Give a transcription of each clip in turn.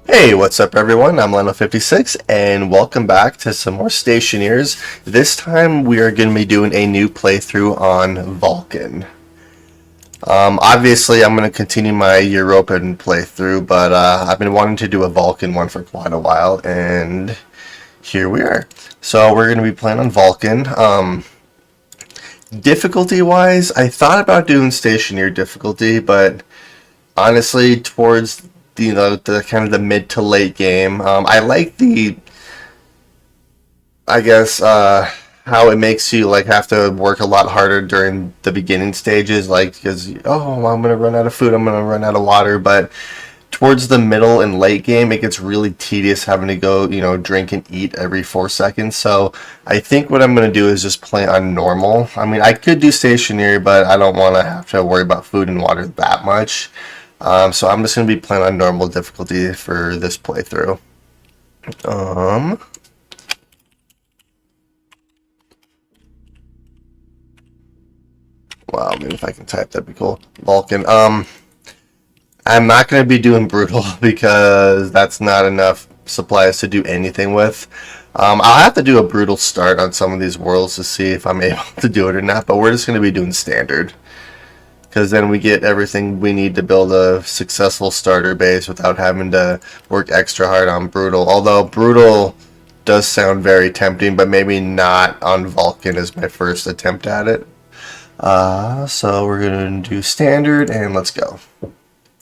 Hey, what's up everyone? I'm Leno56 and welcome back to some more Stationeers. This time we are going to be doing a new playthrough on Vulcan. Obviously I'm going to continue my European playthrough, but I've been wanting to do a Vulcan one for quite a while, and here we are. So we're going to be playing on Vulcan. Difficulty-wise, I thought about doing Stationeer difficulty, but honestly, towards the kind of the mid to late game, I like I guess how it makes you like have to work a lot harder during the beginning stages, like because I'm gonna run out of food, I'm gonna run out of water, but towards the middle and late game, it gets really tedious having to go, drink and eat every 4 seconds. So I think what I'm going to do is just play on normal. I mean, I could do stationary, but I don't want to have to worry about food and water that much. So I'm just going to be playing on normal difficulty for this playthrough. Wow, maybe if I can type, that'd be cool. Vulcan. I'm not going to be doing brutal because that's not enough supplies to do anything with. I'll have to do a brutal start on some of these worlds to see if I'm able to do it or not, but we're just going to be doing standard because then we get everything we need to build a successful starter base without having to work extra hard on brutal. Although brutal does sound very tempting, but maybe not on Vulcan as my first attempt at it. So we're going to do standard and let's go.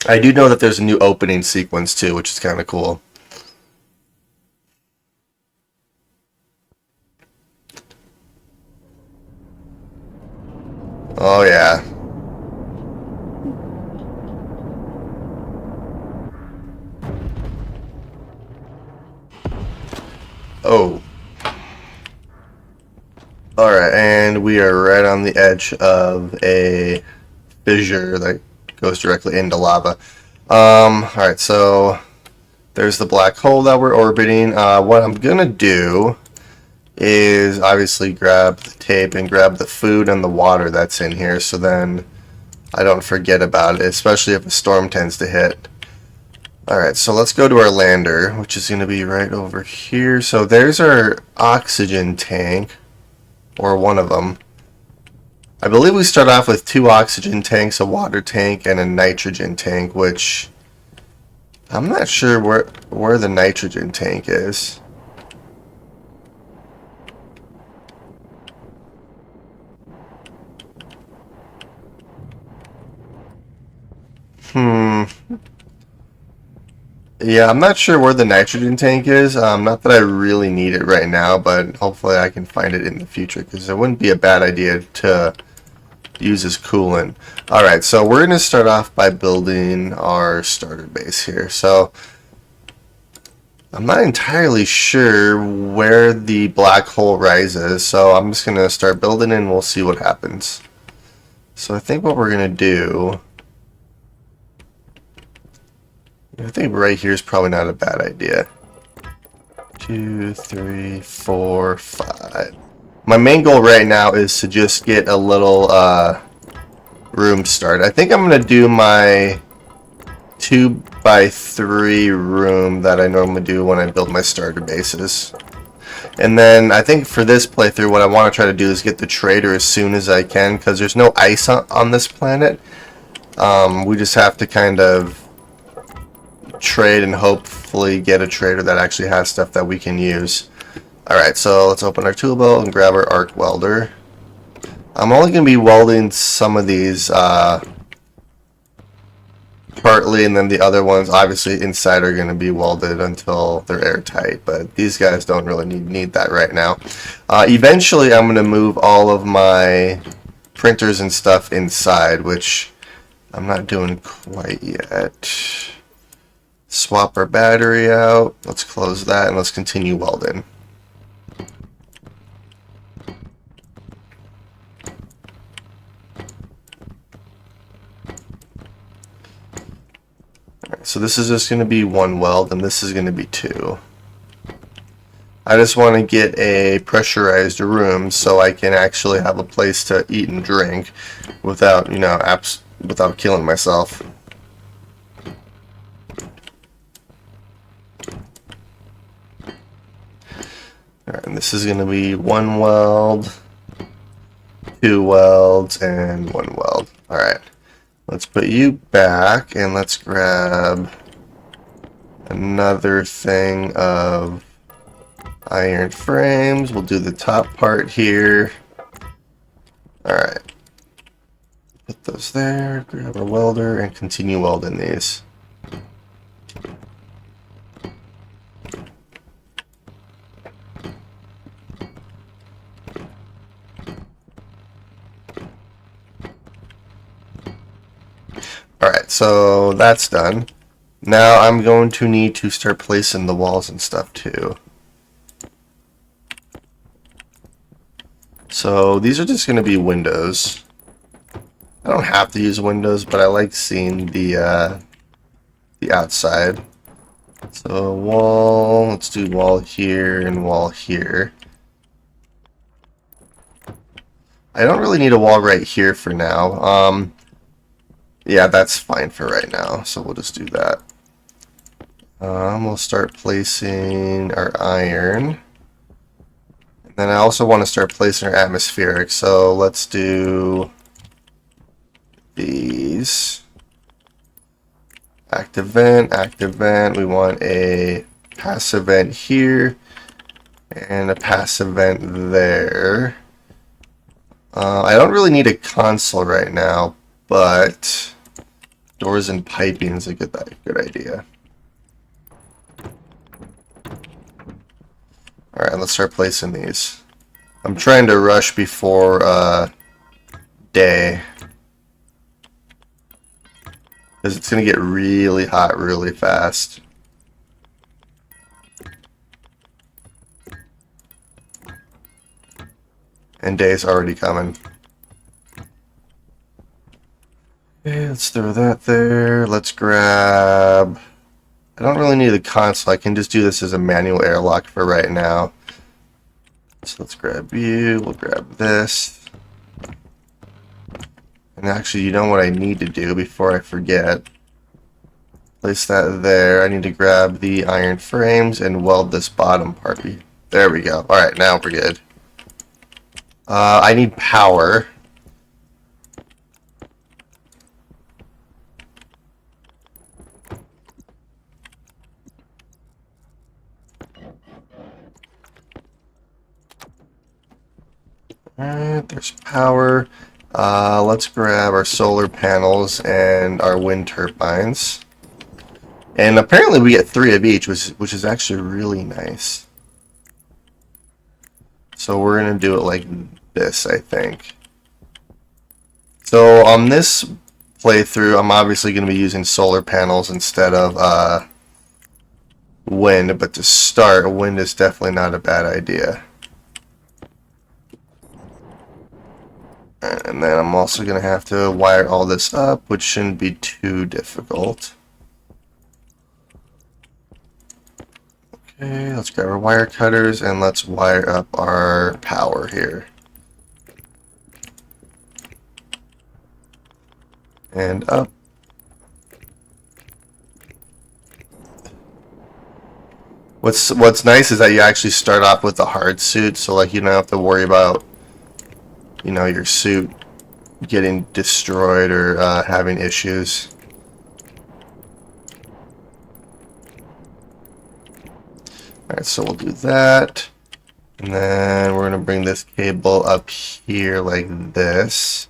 I do know that there's a new opening sequence too, which is kind of cool. Oh yeah. Oh. Alright, and we are right on the edge of a fissure that goes directly into lava. Alright, so there's the black hole that we're orbiting. What I'm gonna do is obviously grab the tape and grab the food and the water that's in here, so then I don't forget about it, especially if a storm tends to hit. Alright, so let's go to our lander, which is going to be right over here. So there's our oxygen tank, or one of them. I believe we start off with 2 oxygen tanks, a water tank, and a nitrogen tank, which I'm not sure where the nitrogen tank is. Yeah, I'm not sure where the nitrogen tank is. Not that I really need it right now, but hopefully I can find it in the future because it wouldn't be a bad idea to use as coolant. Alright, so we're going to start off by building our starter base here. So I'm not entirely sure where the black hole rises, so I'm just going to start building and we'll see what happens. So I think what we're going to do, I think right here is probably not a bad idea. 2, 3, 4, 5. My main goal right now is to just get a little room start. I think I'm going to do my 2x3 room that I normally do when I build my starter bases. And then I think for this playthrough what I want to try to do is get the trader as soon as I can because there's no ice on this planet. We just have to kind of trade and hopefully get a trader that actually has stuff that we can use. Alright, so let's open our tool belt and grab our arc welder. I'm only going to be welding some of these partly, and then the other ones obviously inside are going to be welded until they're airtight, but these guys don't really need that right now. Eventually I'm going to move all of my printers and stuff inside, which I'm not doing quite yet. Swap our battery out, let's close that, and let's continue welding. So this is just going to be 1 weld, and this is going to be 2. I just want to get a pressurized room so I can actually have a place to eat and drink without, without killing myself. Alright, and this is going to be 1 weld, 2 welds, and 1 weld. Alright, let's put you back, and let's grab another thing of iron frames. We'll do the top part here. Alright, put those there, grab our welder, and continue welding these. Alright, so that's done. Now I'm going to need to start placing the walls and stuff too. So these are just going to be windows. I don't have to use windows, but I like seeing the outside. So wall, let's do wall here and wall here. I don't really need a wall right here for now. Yeah, that's fine for right now, so we'll just do that. We'll start placing our iron. And then I also want to start placing our atmospheric, so let's do these. Active vent, active vent. We want a passive vent here and a passive vent there. I don't really need a console right now, but doors and piping is a good idea. Alright, let's start placing these. I'm trying to rush before day, because it's going to get really hot really fast. And day's already coming. Okay, let's throw that there. Let's grab... I don't really need a console. I can just do this as a manual airlock for right now. So let's grab you. We'll grab this. And actually, you know what I need to do before I forget? Place that there. I need to grab the iron frames and weld this bottom part. There we go. Alright, now we're good. I need power. Alright, there's power. Let's grab our solar panels and our wind turbines. And apparently we get 3 of each, which is actually really nice. So we're going to do it like this, I think. So on this playthrough, I'm obviously going to be using solar panels instead of wind, but to start, wind is definitely not a bad idea. And then I'm also going to have to wire all this up, which shouldn't be too difficult. Okay, let's grab our wire cutters and let's wire up our power here. And up. What's nice is that you actually start off with a hard suit, so like you don't have to worry about, you know, your suit getting destroyed or having issues. Alright, so we'll do that. And then we're going to bring this cable up here like this.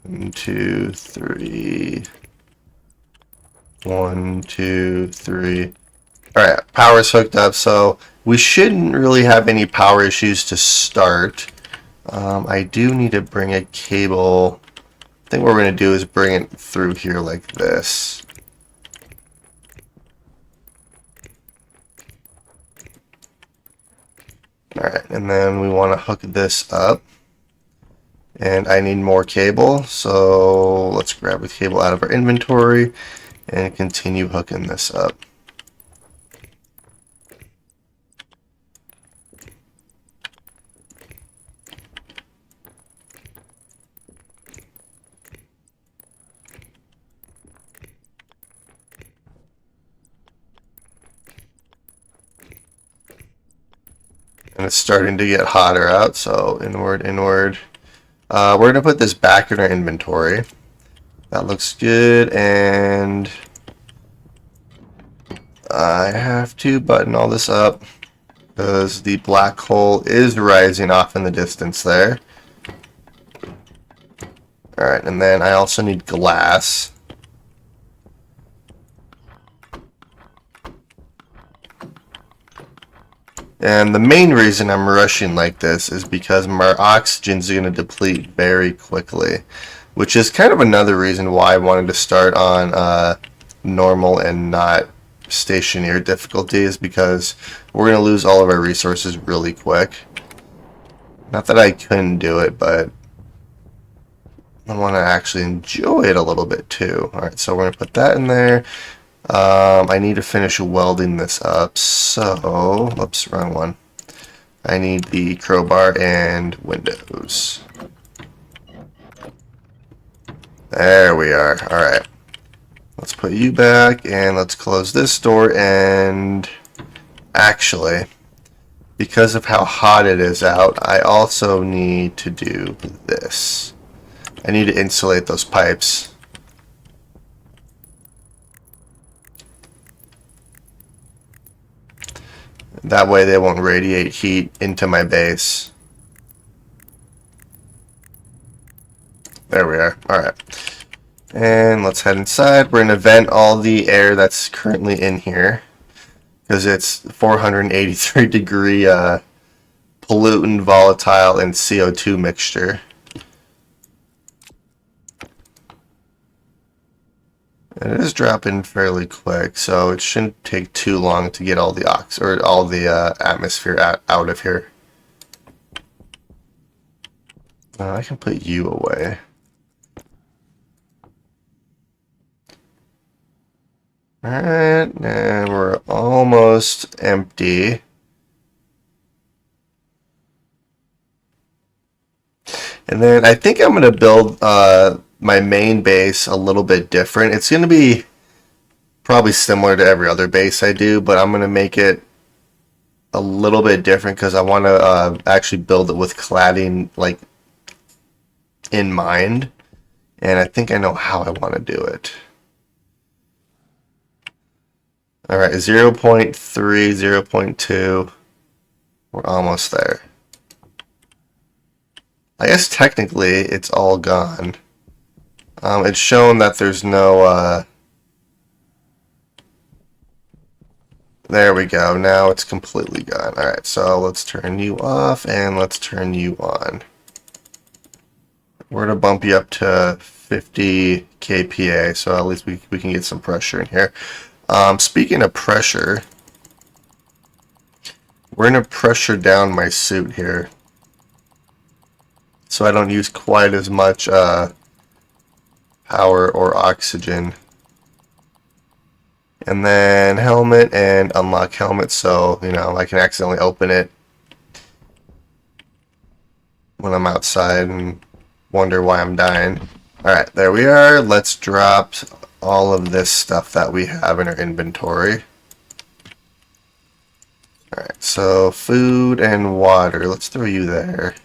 1, 2, 3. 1, 2, 3. Alright, power's hooked up, so we shouldn't really have any power issues to start. I do need to bring a cable. I think what we're going to do is bring it through here like this. Alright, and then we want to hook this up. And I need more cable, so let's grab the cable out of our inventory and continue hooking this up. And it's starting to get hotter out, so inward, inward. We're going to put this back in our inventory. That looks good, and I have to button all this up because the black hole is rising off in the distance there. Alright, and then I also need glass. And the main reason I'm rushing like this is because my oxygen's going to deplete very quickly, which is kind of another reason why I wanted to start on normal and not stationeer difficulty, is because we're going to lose all of our resources really quick. Not that I couldn't do it, but I want to actually enjoy it a little bit too. Alright, so we're going to put that in there. I need to finish welding this up, so, oops, wrong one. I need the crowbar and windows. There we are. Alright. Let's put you back, and let's close this door, and actually, because of how hot it is out, I also need to do this. I need to insulate those pipes. That way they won't radiate heat into my base. There we are. Alright. And let's head inside. We're going to vent all the air that's currently in here, because it's 483 degree pollutant, volatile, and CO2 mixture. And it is dropping fairly quick, so it shouldn't take too long to get all the atmosphere out of here. I can put you away. Alright, and we're almost empty. And then I think I'm going to build my main base a little bit different. It's going to be probably similar to every other base I do, but I'm going to make it a little bit different because I want to actually build it with cladding like in mind, and I think I know how I want to do it. Alright, 0.3, 0.2. We're almost there. I guess technically it's all gone. It's shown that there's no, there we go. Now it's completely gone. Alright, so let's turn you off and let's turn you on. We're going to bump you up to 50 kPa, so at least we can get some pressure in here. Speaking of pressure, we're going to pressure down my suit here, so I don't use quite as much power or oxygen. And then helmet, and unlock helmet, so you know I can accidentally open it when I'm outside and wonder why I'm dying. Alright, there we are. Let's drop all of this stuff that we have in our inventory. Alright, so food and water. Let's throw you there.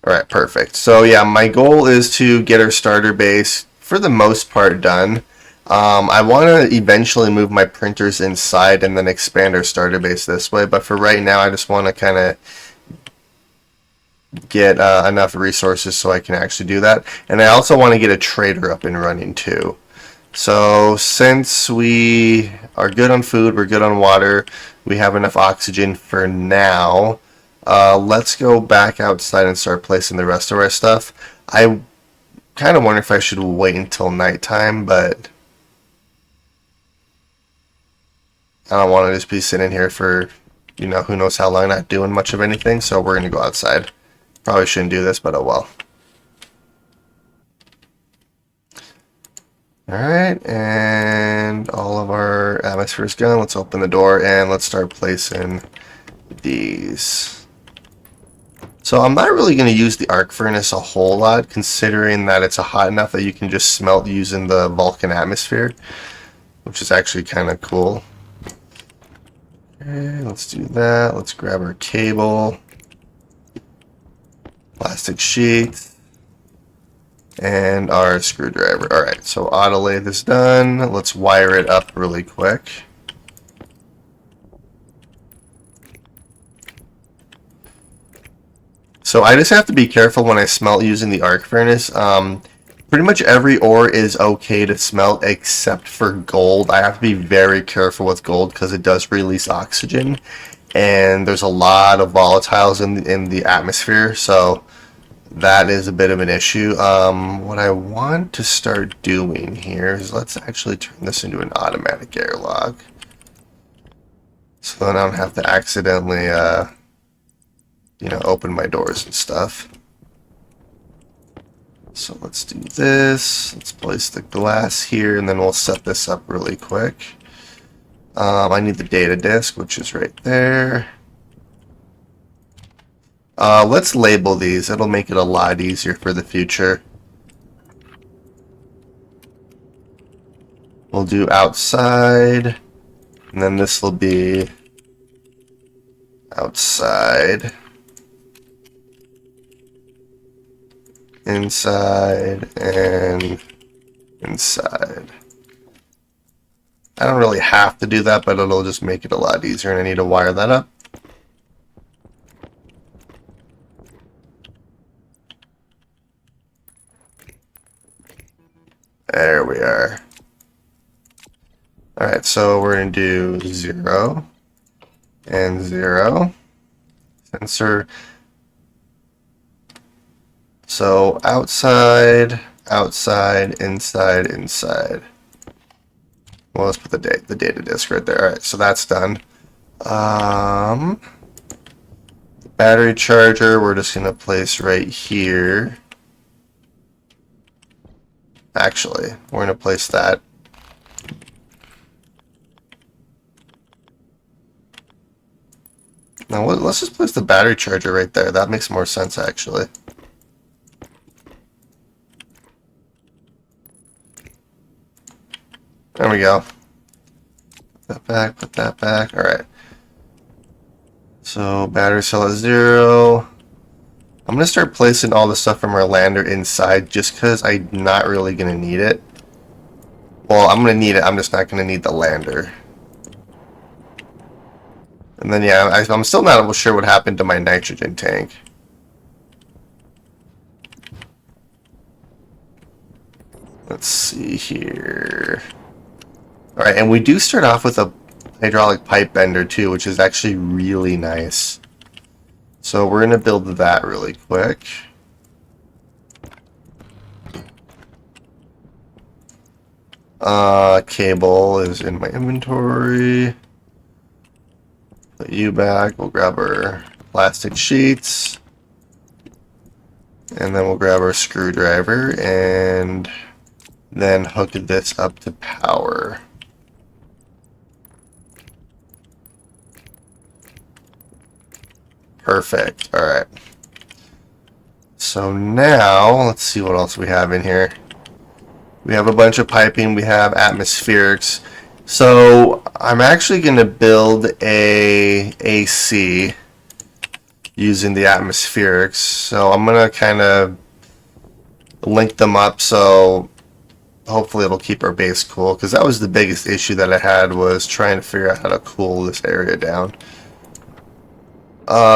Alright, perfect. So yeah, my goal is to get our starter base for the most part done. I want to eventually move my printers inside and then expand our starter base this way, but for right now I just want to kind of get enough resources so I can actually do that. And I also want to get a trader up and running too. So since we are good on food, we're good on water, we have enough oxygen for now, let's go back outside and start placing the rest of our stuff. I kind of wonder if I should wait until nighttime, but I don't want to just be sitting here for, you know, who knows how long, not doing much of anything, so we're going to go outside. Probably shouldn't do this, but oh well. Alright, and all of our atmosphere is gone. Let's open the door and let's start placing these. So I'm not really going to use the arc furnace a whole lot, considering that it's hot enough that you can just smelt using the Vulcan atmosphere, which is actually kind of cool. Okay, let's do that. Let's grab our cable, plastic sheet, and our screwdriver. Alright, so auto lathe is done. Let's wire it up really quick. So I just have to be careful when I smelt using the arc furnace. Pretty much every ore is okay to smelt except for gold. I have to be very careful with gold because it does release oxygen, and there's a lot of volatiles in the atmosphere, so that is a bit of an issue. What I want to start doing here is let's actually turn this into an automatic airlock, so then I don't have to accidentally open my doors and stuff. So let's do this. Let's place the glass here, and then we'll set this up really quick. I need the data disk, which is right there. Let's label these. It'll make it a lot easier for the future. We'll do outside, and then this will be outside. Inside and inside. I don't really have to do that, but it'll just make it a lot easier, and I need to wire that up. There we are. Alright, so we're going to do 0 and 0. Sensor. So outside, outside, inside, inside. Well, let's put the data disk right there. Alright, so that's done. The battery charger we're just going to place right here. Actually, we're going to place that. Now, let's just place the battery charger right there. That makes more sense, actually. There we go. Put that back, put that back. Alright. So, battery cell at 0. I'm going to start placing all the stuff from our lander inside just because I'm not really going to need it. Well, I'm going to need it. I'm just not going to need the lander. And then, yeah, I'm still not sure what happened to my nitrogen tank. Let's see here. Alright, and we do start off with a hydraulic pipe bender too, which is actually really nice. So we're going to build that really quick. Cable is in my inventory. Put you back. We'll grab our plastic sheets. And then we'll grab our screwdriver and then hook this up to power. Perfect. Alright. So now, let's see what else we have in here. We have a bunch of piping. We have atmospherics. So I'm actually going to build a AC using the atmospherics. So I'm going to kind of link them up so hopefully it'll keep our base cool, because that was the biggest issue that I had, was trying to figure out how to cool this area down.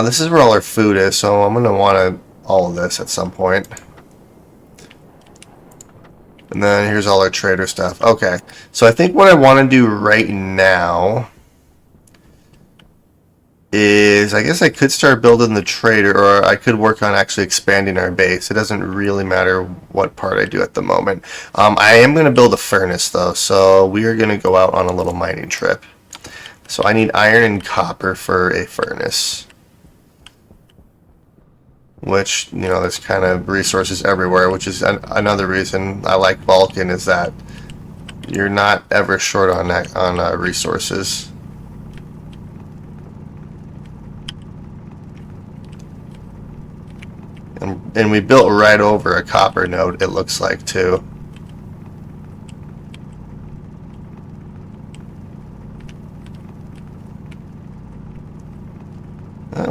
This is where all our food is, so I'm going to want all of this at some point. And then here's all our trader stuff. Okay, so I think what I want to do right now is, I guess I could start building the trader, or I could work on actually expanding our base. It doesn't really matter what part I do at the moment. I am going to build a furnace though, so we are going to go out on a little mining trip. So I need iron and copper for a furnace. Which, you know, there's kind of resources everywhere, which is another reason I like Vulcan, is that you're not ever short on that, resources. And we built right over a copper node, it looks like, too.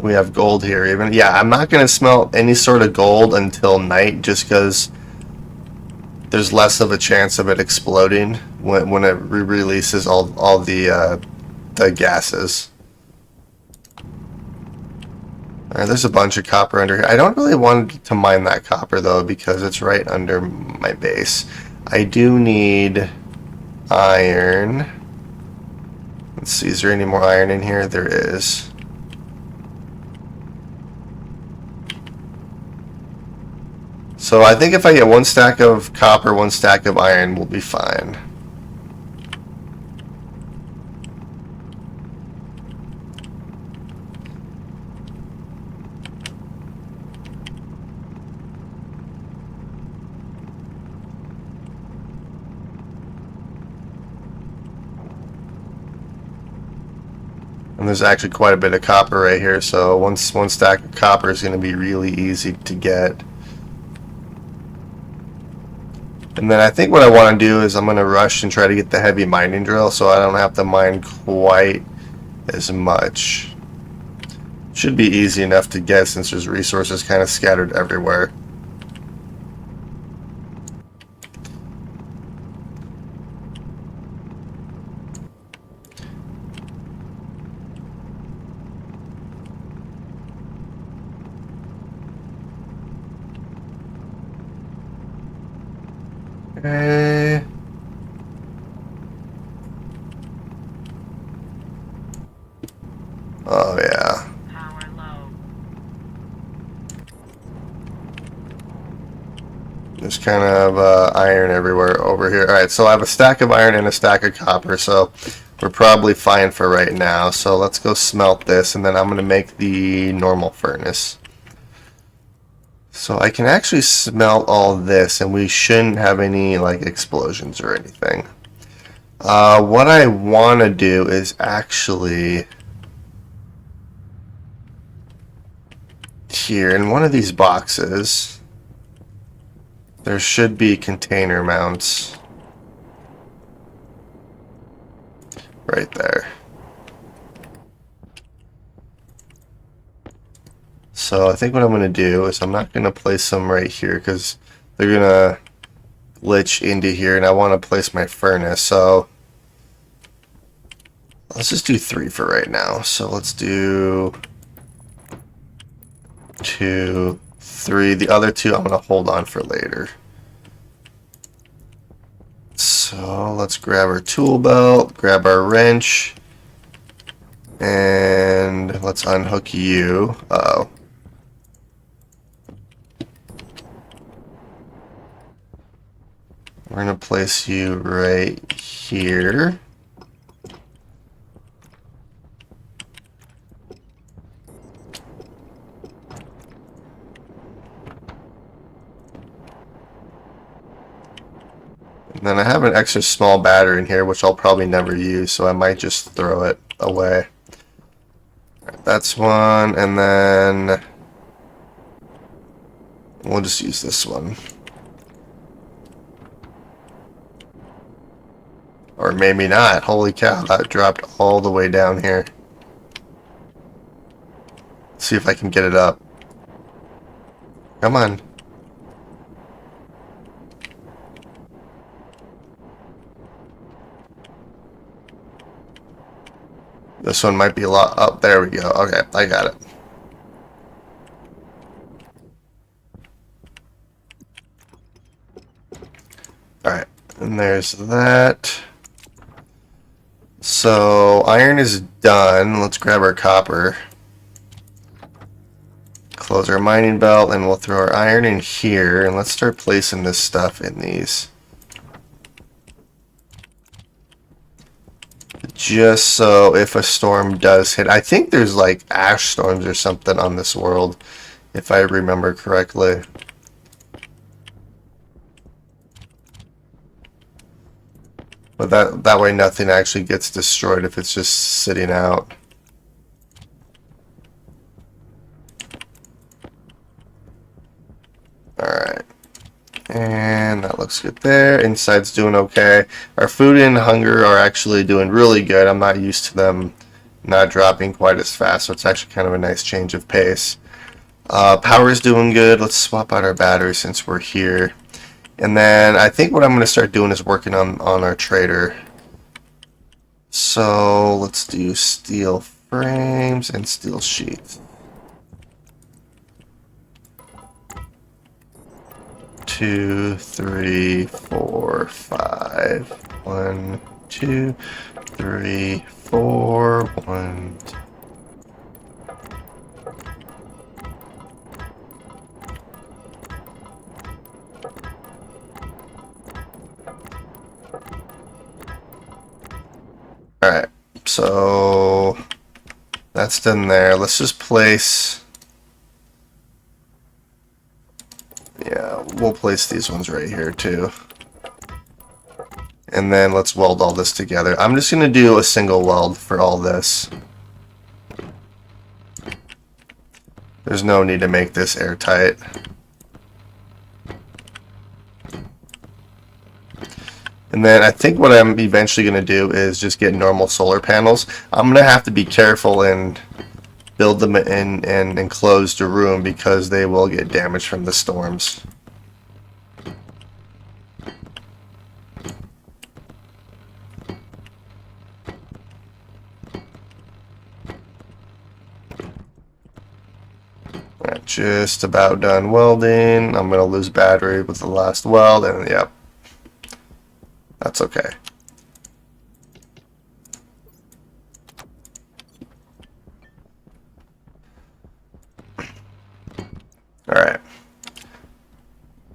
We have gold here even. Yeah, I'm not going to smelt any sort of gold until night just because there's less of a chance of it exploding when it releases all the gases. Alright, there's a bunch of copper under here. I don't really want to mine that copper though because it's right under my base. I do need iron. Let's see, is there any more iron in here? There is. So I think if I get one stack of copper, one stack of iron, we'll be fine. And there's actually quite a bit of copper right here, so one stack of copper is going to be really easy to get. And then I think what I want to do is I'm going to rush and try to get the heavy mining drill so I don't have to mine quite as much. Should be easy enough to get since there's resources kind of scattered everywhere. Okay. Oh yeah. Power low. There's kind of iron everywhere over here. Alright, so I have a stack of iron and a stack of copper, so we're probably fine for right now. So let's go smelt this, and then I'm going to make the normal furnace. So I can actually smelt all this, and we shouldn't have any like explosions or anything. What I want to do is actually here in one of these boxes there should be container mounts right there. So I think what I'm going to do is I'm not going to place them right here because they're going to glitch into here, and I want to place my furnace. So let's just do 3 for right now. So let's do 2, 3. The other 2 I'm going to hold on for later. So let's grab our tool belt, grab our wrench, and let's unhook you. Uh-oh. We're going to place you right here. And then I have an extra small battery in here, which I'll probably never use, so I might just throw it away. Right, that's one, and then we'll just use this one. Or maybe not. Holy cow, that dropped all the way down here. Let's see if I can get it up. Come on. This one might be a lot up. There we go. Okay, I got it. Alright, and there's that. So, iron is done. Let's grab our copper. Close our mining belt, and we'll throw our iron in here, and let's start placing this stuff in these. Just so if a storm does hit, I think there's like ash storms or something on this world, if I remember correctly. But that way nothing actually gets destroyed if it's just sitting out. looks good there. Inside's doing okay. Our food and hunger are actually doing really good. I'm not used to them not dropping quite as fast, so it's actually kind of a nice change of pace. Power's doing good. Let's swap out our battery since we're here. And then I think what I'm going to start doing is working on our trader. So let's do steel frames and steel sheets. 2, 3, 4, 5. 1, 2, 3, 4. 1, 2. Alright, so that's done there. Let's just place, yeah, we'll place these ones right here too. And then let's weld all this together. I'm just going to do a single weld for all this. There's no need to make this airtight. And then I think what I'm eventually going to do is just get normal solar panels. I'm going to have to be careful and build them in an enclosed room because they will get damaged from the storms. Alright, just about done welding. I'm going to lose battery with the last weld, and yep. That's okay. Alright.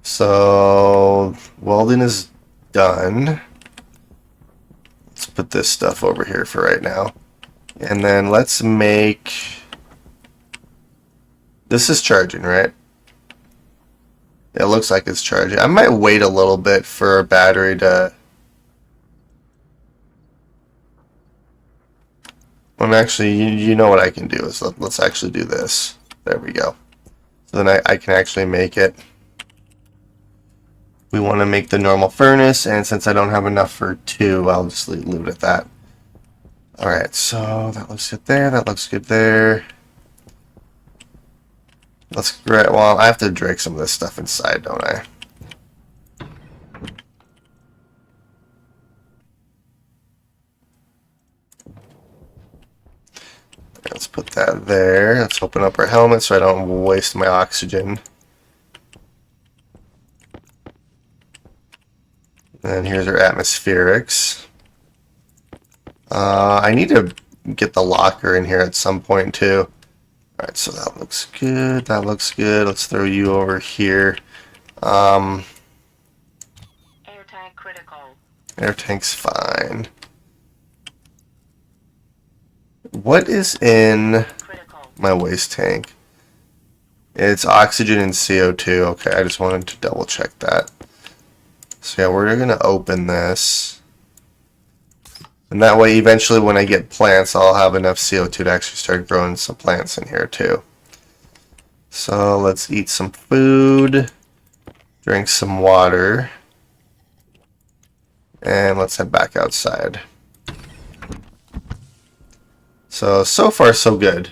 So, welding is done. Let's put this stuff over here for right now. And then let's make... This is charging, right? It looks like it's charging. I might wait a little bit for a battery to... Well, actually, you know what I can do is let's actually do this. There we go. So then I can actually make it. We want to make the normal furnace, and since I don't have enough for 2, I'll just leave it at that. Alright, so that looks good there. That looks good there. Let's grab, well, I have to drag some of this stuff inside, don't I? Let's put that there. Let's open up our helmet so I don't waste my oxygen. And here's our atmospherics. I need to get the locker in here at some point too. Alright, so that looks good. That looks good. Let's throw you over here. Air tank critical. Air tank's fine. What is in my waste tank? It's oxygen and CO2. Okay, I just wanted to double check that. So yeah, we're going to open this. And that way, eventually when I get plants, I'll have enough CO2 to actually start growing some plants in here too. So let's eat some food, drink some water, and let's head back outside. So far so good.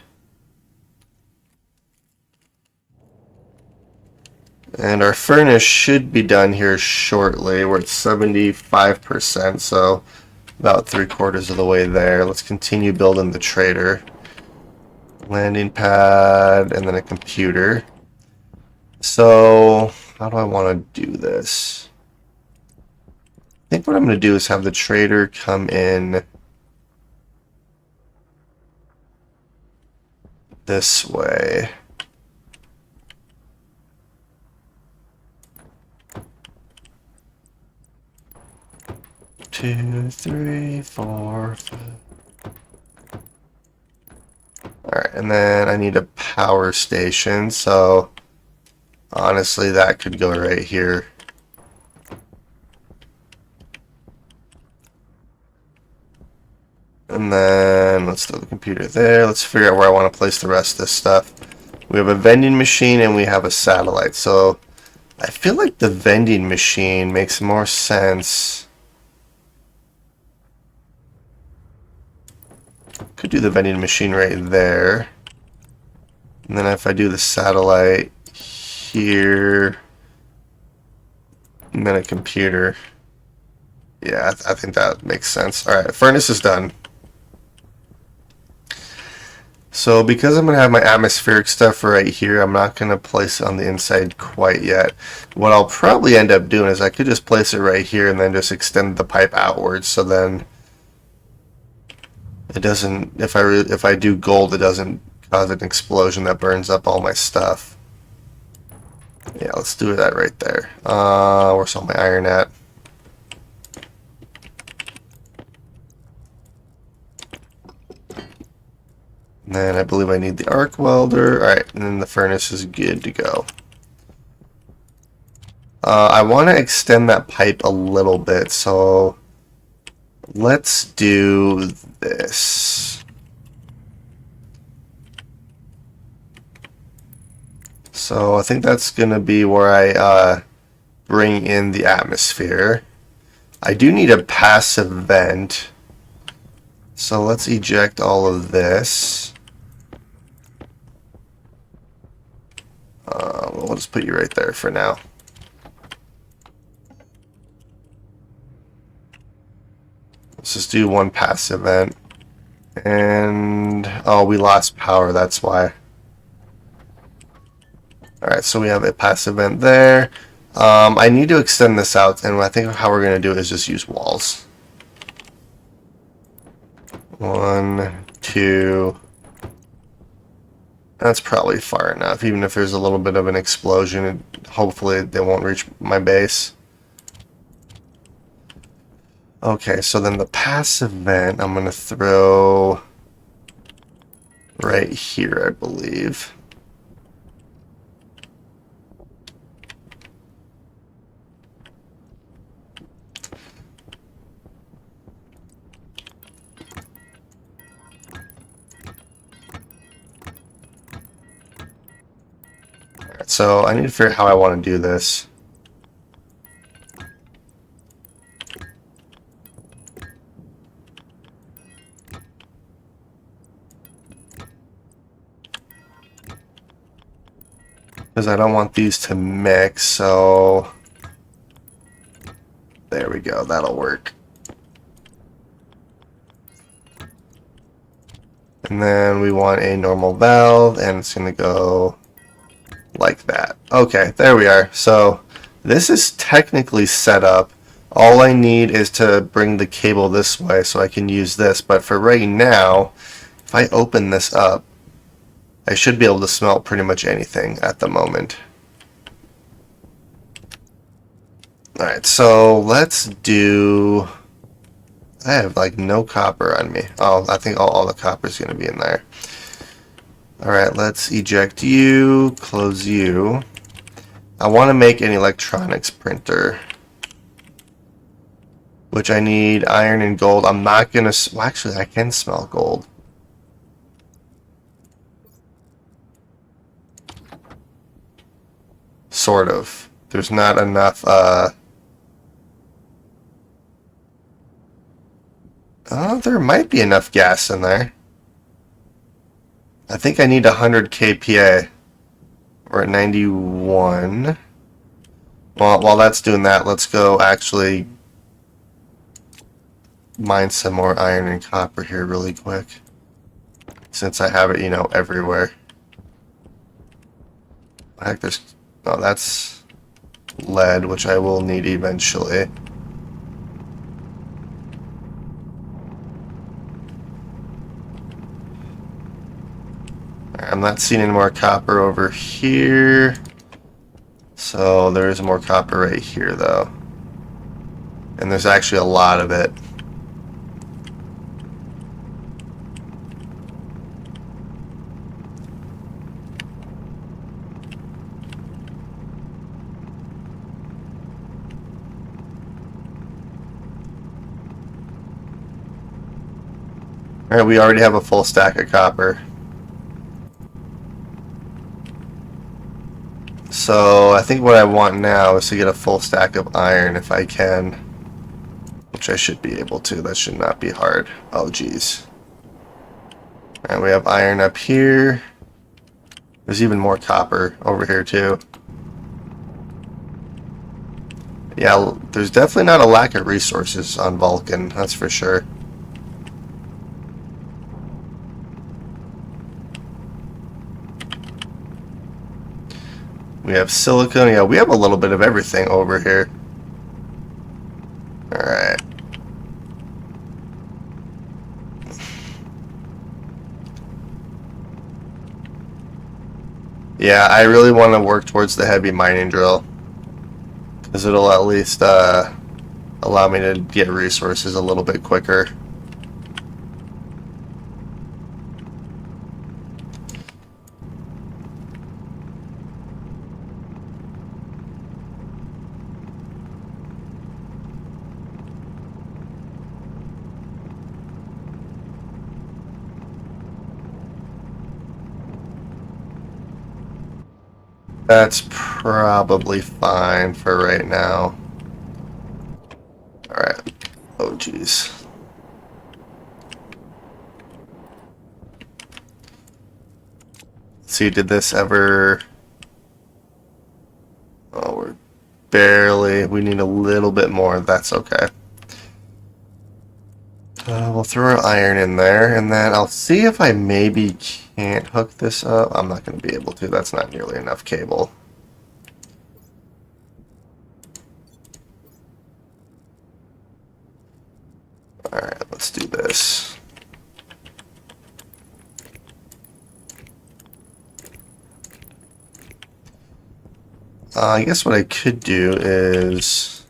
And our furnace should be done here shortly. We're at 75%, so about 3/4 of the way there. Let's continue building the trader. Landing pad, and then a computer. So, how do I want to do this? I think what I'm going to do is have the trader come in this way. Two, three, four, five. Alright, and then I need a power station, so honestly that could go right here. And then let's throw the computer there. Let's figure out where I want to place the rest of this stuff. We have a vending machine and we have a satellite. So I feel like the vending machine makes more sense. Could do the vending machine right there. And then if I do the satellite here, and then a computer. Yeah, I think that makes sense. Alright, furnace is done. So because I'm going to have my atmospheric stuff right here, I'm not going to place it on the inside quite yet. What I'll probably end up doing is I could just place it right here and then just extend the pipe outwards, so then it doesn't, if I do gold, it doesn't cause an explosion that burns up all my stuff. Yeah, let's do that right there. Where's all my iron at? And then I believe I need the arc welder. Alright, and then the furnace is good to go. I want to extend that pipe a little bit, so let's do this. So I think that's going to be where I bring in the atmosphere. I do need a passive vent. So let's eject all of this. We'll just put you right there for now. Let's just do one passive vent. And, oh, we lost power, that's why. Alright, so we have a passive vent there. I need to extend this out, and I think how we're going to do it is just use walls. 1, 2. That's probably far enough. Even if there's a little bit of an explosion, hopefully they won't reach my base. Okay, so then the passive vent I'm going to throw right here, I believe. So I need to figure out how I want to do this. Because I don't want these to mix, so there we go, that'll work. And then we want a normal valve, and it's going to go like that. Okay, there we are. So this is technically set up. All I need is to bring the cable this way so I can use this. But for right now, if I open this up, I should be able to smelt pretty much anything at the moment. Alright, so let's do... I have like no copper on me. Oh, I think all the copper is going to be in there. Alright, let's eject you, close you. I want to make an electronics printer, which I need iron and gold. I'm not going to... Well, actually, I can smell gold. Sort of. There's not enough... Oh, there might be enough gas in there. I think I need 100 kPa. We're at 91. Well, while that's doing that, let's go actually mine some more iron and copper here really quick. Since I have it, you know, everywhere. Heck, there's... Oh, that's lead, which I will need eventually. I'm not seeing any more copper over here. So there is more copper right here, though. And there's actually a lot of it. Alright, we already have a full stack of copper. So I think what I want now is to get a full stack of iron if I can, which I should be able to. That should not be hard. Oh geez. And we have iron up here. There's even more copper over here too. Yeah, there's definitely not a lack of resources on Vulcan, that's for sure. We have silicone. Yeah, we have a little bit of everything over here. Alright. Yeah, I really want to work towards the heavy mining drill, because it'll at least allow me to get resources a little bit quicker. That's probably fine for right now. Alright. Oh, jeez. See, did this ever... Oh, we're barely... We need a little bit more. That's okay. We'll throw our iron in there, and then I'll see if I maybe can't hook this up. I'm not going to be able to. That's not nearly enough cable. Alright, let's do this. I guess what I could do is...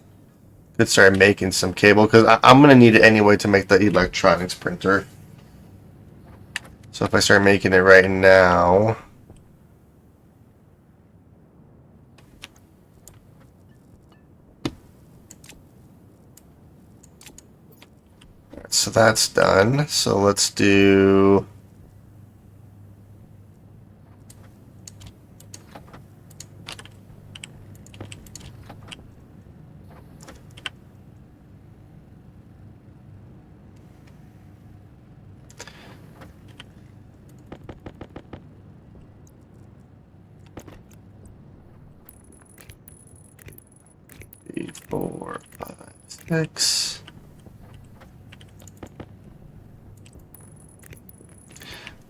could start making some cable, because I'm going to need it anyway to make the electronics printer. So if I start making it right now... So that's done. So let's do... Three, 4, 5, 6...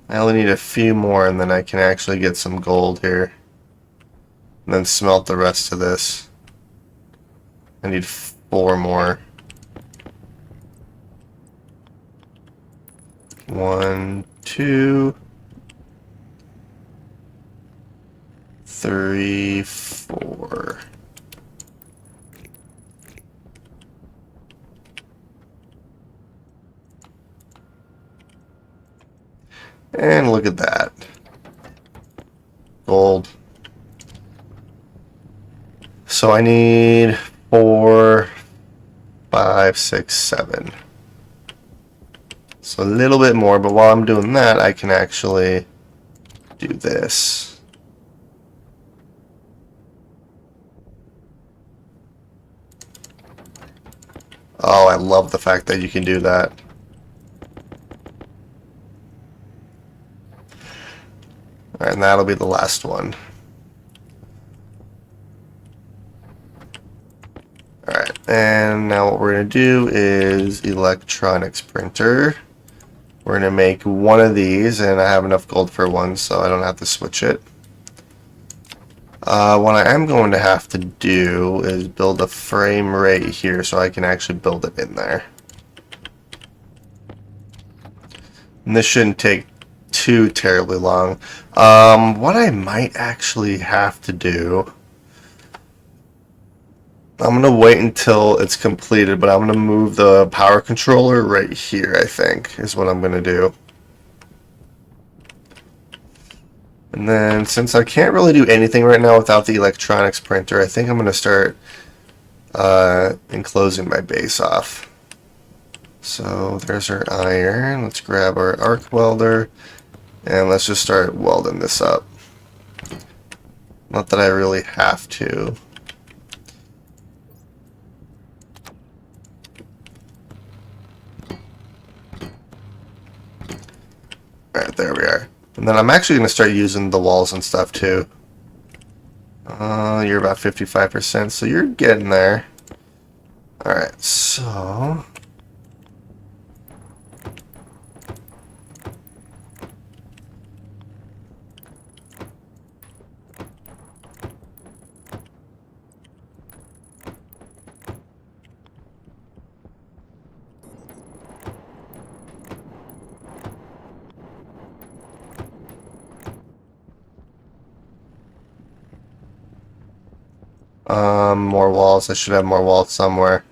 I only need a few more and then I can actually get some gold here. And then smelt the rest of this. I need 4 more. 1, 2, 3, 4. And look at that. Gold. So I need 4, 5, 6, 7. So a little bit more, but while I'm doing that, I can actually do this. Oh, I love the fact that you can do that. Alright, and that'll be the last one. Alright, and now what we're going to do is electronics printer. We're going to make one of these, and I have enough gold for one, so I don't have to switch it. What I am going to have to do is build a frame right here so I can actually build it in there. And this shouldn't take too terribly long. What I might actually have to do, I'm gonna wait until it's completed, but I'm gonna move the power controller right here, I think, is what I'm gonna do. And then, since I can't really do anything right now without the electronics printer, I think I'm gonna start enclosing my base off. So there's our iron. Let's grab our arc welder. And let's just start welding this up. Not that I really have to. Alright, there we are. And then I'm actually going to start using the walls and stuff too. You're about 55%, so you're getting there. Alright, so... more walls. I should have more walls somewhere.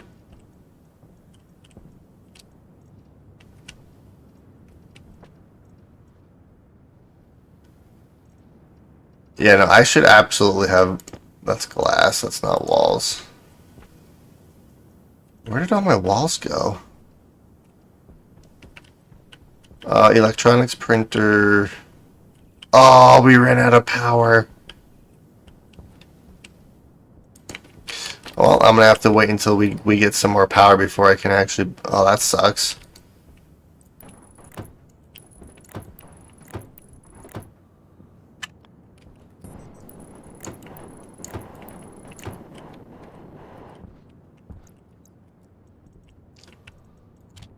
Yeah, no, I should absolutely have... That's glass, that's not walls. Where did all my walls go? Electronics printer... Oh, we ran out of power. Well, I'm gonna have to wait until we get some more power before I can actually... Oh, that sucks.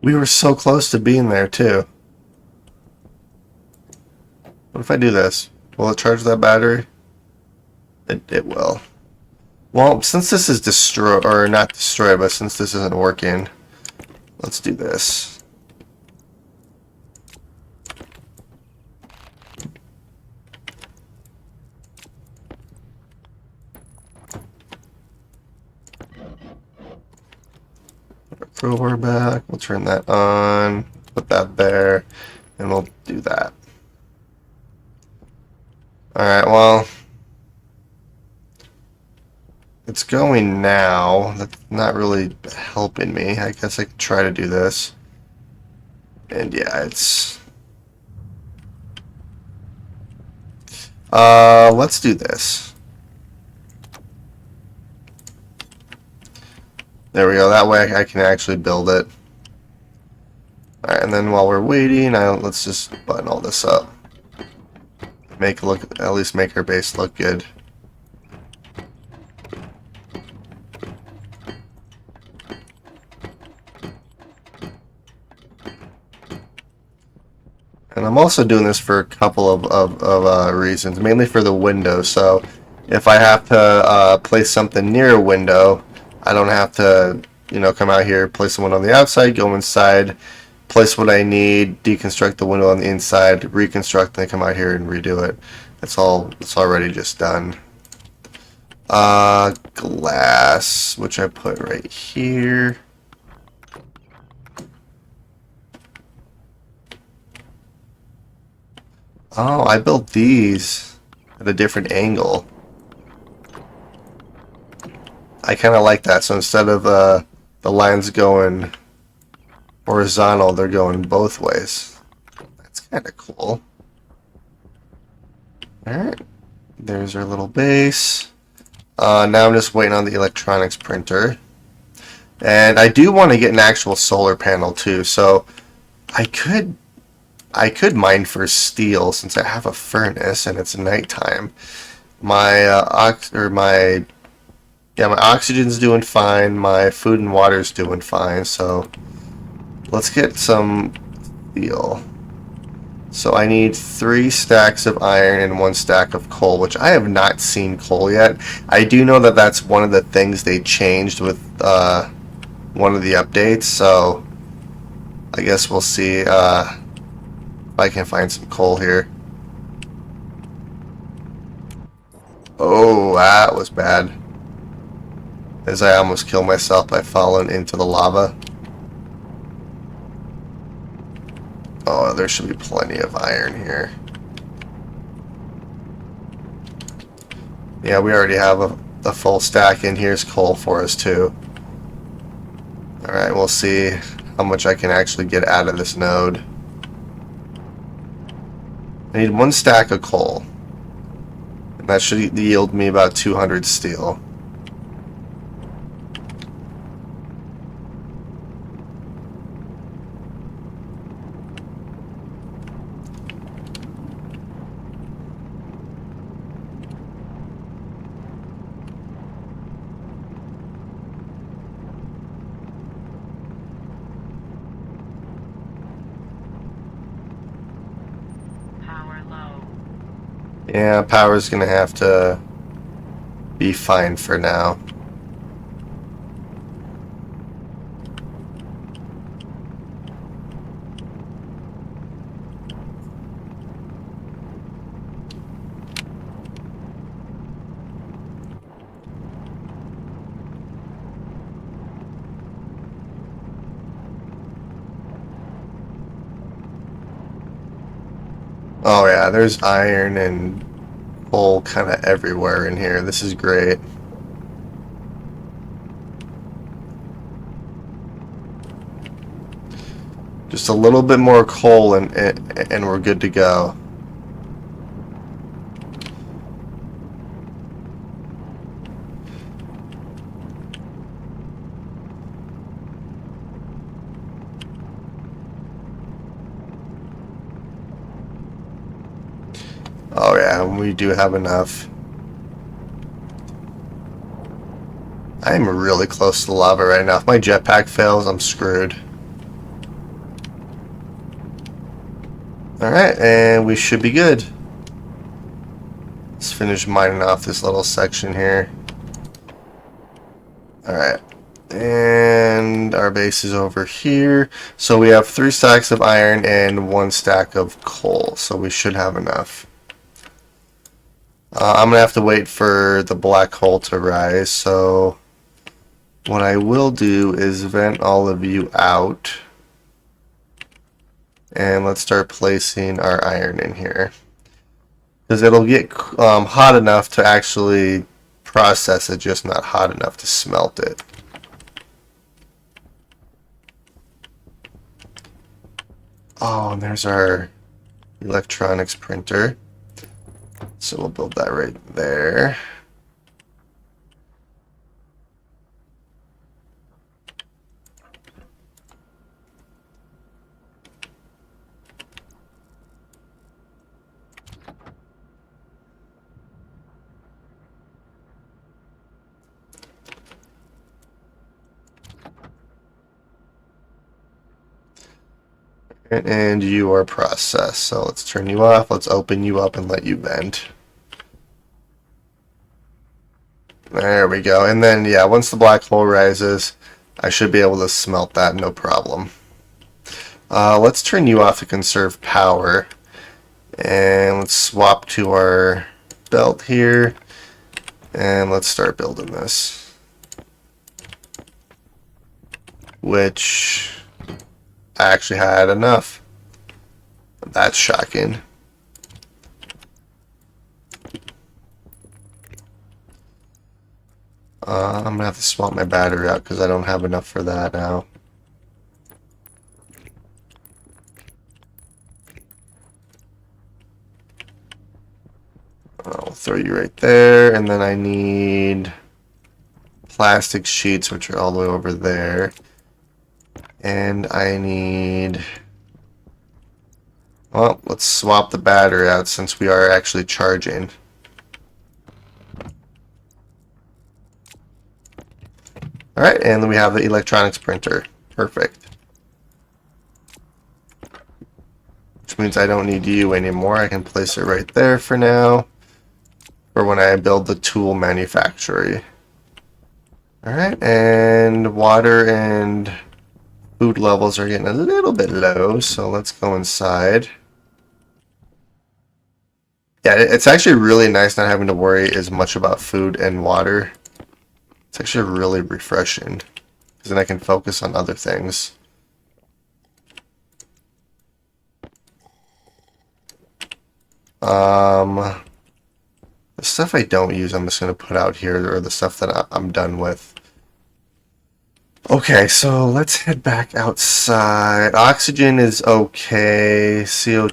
We were so close to being there, too. What if I do this? Will it charge that battery? It will. Well, since this is destroyed, or not destroyed, but since this isn't working, let's do this. Crowbar back, we'll turn that on, put that there, and we'll do that. Alright, well, it's going now. That's not really helping me. I guess I could try to do this. And yeah, it's... let's do this. There we go. That way I can actually build it. Alright, and then while we're waiting, let's just button all this up. Make it look, at least make our base look good. And I'm also doing this for a couple of reasons, mainly for the window. So if I have to place something near a window, I don't have to, you know, come out here, place the window on the outside, go inside, place what I need, deconstruct the window on the inside, reconstruct, and then come out here and redo it. It's already just done. Glass, which I put right here. Oh, I built these at a different angle. I kind of like that. So instead of the lines going horizontal, they're going both ways. That's kind of cool. Alright, there's our little base. Now I'm just waiting on the electronics printer. And I do want to get an actual solar panel too, so I could mine for steel since I have a furnace and it's nighttime. My my oxygen's doing fine, my food and water's doing fine, so let's get some steel. So I need 3 stacks of iron and 1 stack of coal, which I have not seen coal yet. I do know that that's one of the things they changed with one of the updates, so I guess we'll see if I can find some coal here. Oh, that was bad. As I almost killed myself by falling into the lava. Oh, there should be plenty of iron here. Yeah, we already have a full stack, and here's coal for us too. Alright, we'll see how much I can actually get out of this node. I need 1 stack of coal. That should yield me about 200 steel. Yeah, power's gonna have to be fine for now. Oh yeah, there's iron and coal kind of everywhere in here. This is great. Just a little bit more coal and we're good to go. Oh yeah, we do have enough. I'm really close to the lava right now. If my jetpack fails, I'm screwed. Alright, and we should be good. Let's finish mining off this little section here. Alright. And our base is over here. So we have 3 stacks of iron and 1 stack of coal. So we should have enough. I'm going to have to wait for the black hole to rise. So what I will do is vent all of you out. And let's start placing our iron in here. Because it'll get hot enough to actually process it, just not hot enough to smelt it. Oh, and there's our electronics printer. So we'll build that right there. And you are processed. So let's turn you off. Let's open you up and let you vent. There we go. And then, yeah, once the black hole rises, I should be able to smelt that, no problem. Let's turn you off to conserve power. And let's swap to our belt here. And let's start building this. Which I actually had enough. That's shocking. I'm going to have to swap my battery out because I don't have enough for that now. I'll throw you right there, and then I need plastic sheets, which are all the way over there. And I need... Well, let's swap the battery out since we are actually charging. Alright, and then we have the electronics printer. Perfect. Which means I don't need you anymore. I can place it right there for now. For when I build the tool manufactory. Alright, and water and food levels are getting a little bit low, so let's go inside. Yeah, it's actually really nice not having to worry as much about food and water. It's actually really refreshing, because then I can focus on other things. The stuff I don't use, I'm just going to put out here, or the stuff that I'm done with. Okay, so let's head back outside. Oxygen is okay. CO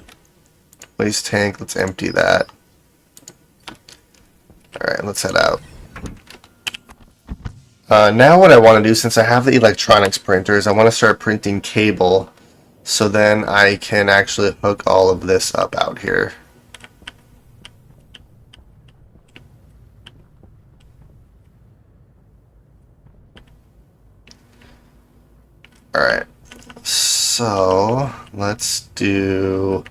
waste tank, let's empty that. Alright, let's head out. Now what I want to do, since I have the electronics printers, I want to start printing cable, so then I can actually hook all of this up out here. Alright, so let's do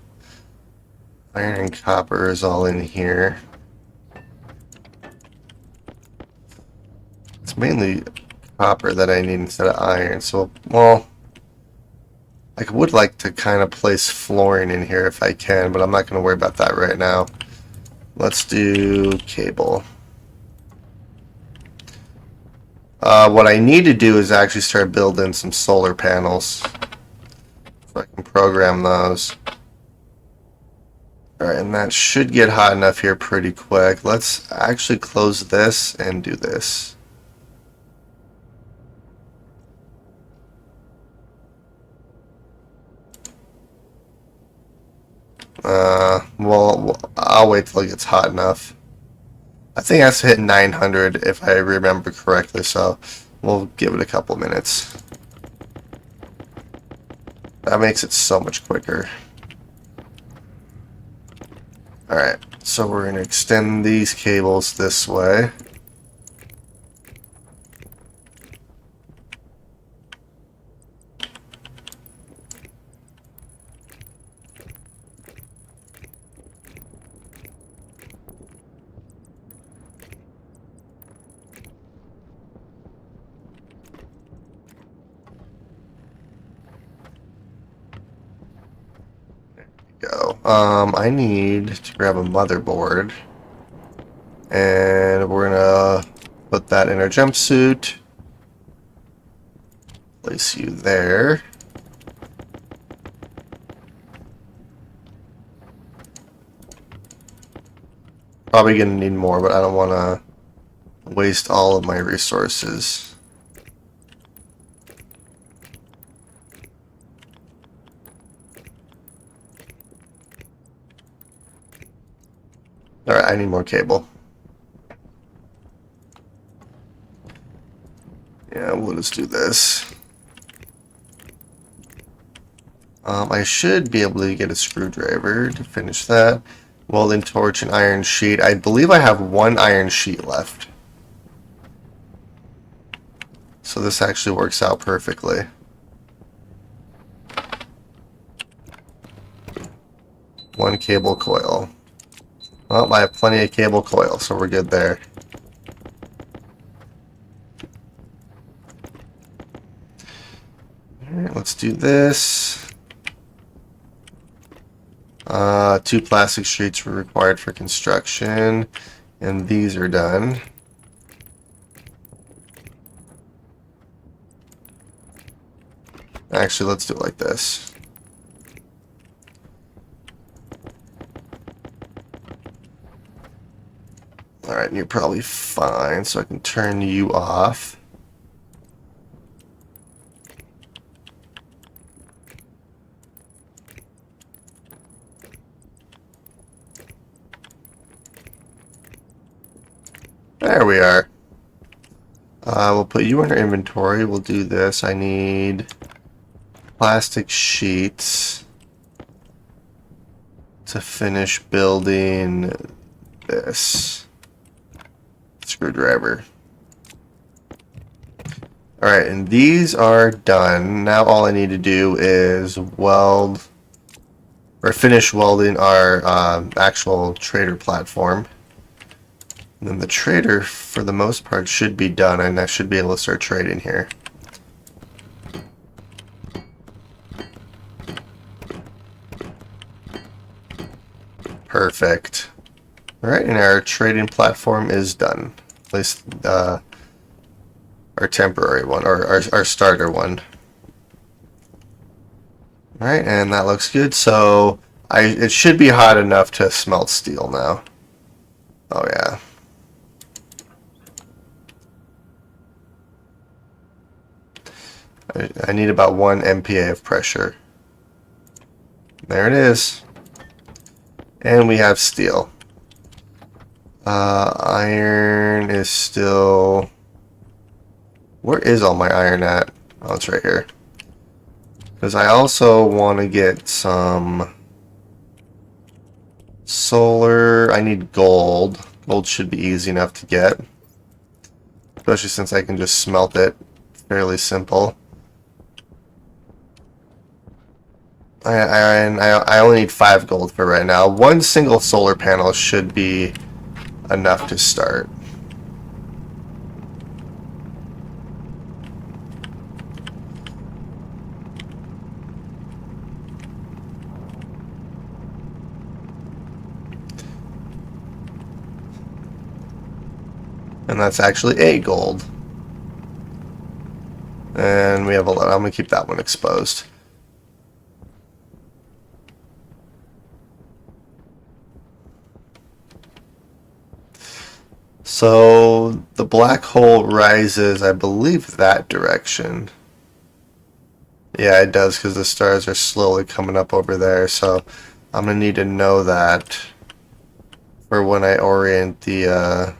iron and copper is all in here. It's mainly copper that I need instead of iron, so, well, I would like to kind of place flooring in here if I can, but I'm not going to worry about that right now. Let's do cable. What I need to do is actually start building some solar panels, so I can program those. Alright, and that should get hot enough here pretty quick. Let's actually close this and do this. Well, I'll wait till it gets hot enough. I think it has to hit 900 if I remember correctly, so we'll give it a couple minutes. That makes it so much quicker. Alright, so we're going to extend these cables this way. Go. I need to grab a motherboard, and we're gonna put that in our jumpsuit. Place you there. Probably gonna need more, but I don't want to waste all of my resources. Alright, I need more cable. Yeah, we'll just do this. I should be able to get a screwdriver to finish that. Welding torch and iron sheet. I believe I have one iron sheet left. So this actually works out perfectly. One cable coil. Well, I have plenty of cable coil, so we're good there. Alright, let's do this. 2 plastic sheets were required for construction, and these are done. Actually, let's do it like this. Alright, and you're probably fine, so I can turn you off. There we are. We'll put you in our inventory. We'll do this. I need plastic sheets to finish building this screwdriver. Alright, and these are done. Now all I need to do is weld or finish welding our actual trader platform. And then the trader, for the most part, should be done, and I should be able to start trading here. Perfect. Alright, and our trading platform is done. At least our temporary one, or our starter one. Alright, and that looks good. So it should be hot enough to smelt steel now. Oh yeah. I need about 1 MPa of pressure. There it is. And we have steel. Iron is still... Where is all my iron at? Oh, it's right here. Because I also want to get some solar. I need gold. Gold should be easy enough to get. Especially since I can just smelt it. Fairly simple. I only need 5 gold for right now. One single solar panel should be enough to start. And that's actually 8 gold. And we have 11. I'm going to keep that one exposed. So the black hole rises, I believe, that direction. Yeah, it does, because the stars are slowly coming up over there. So I'm going to need to know that for when I orient the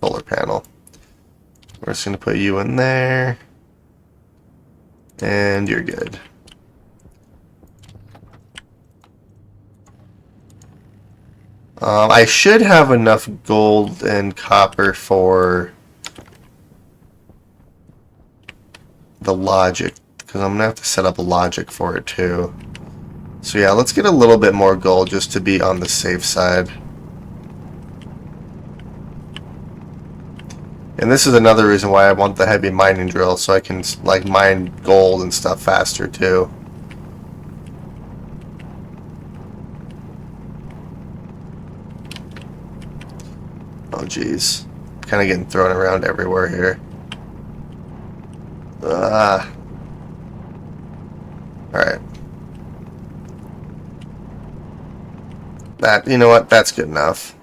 solar panel. We're just going to put you in there. And you're good. I should have enough gold and copper for the logic, because I'm going to have to set up a logic for it too. So yeah, let's get a little bit more gold just to be on the safe side. And this is another reason why I want the heavy mining drill, so I can like mine gold and stuff faster too. Oh geez, kind of getting thrown around everywhere here. Alright. That, you know what, that's good enough.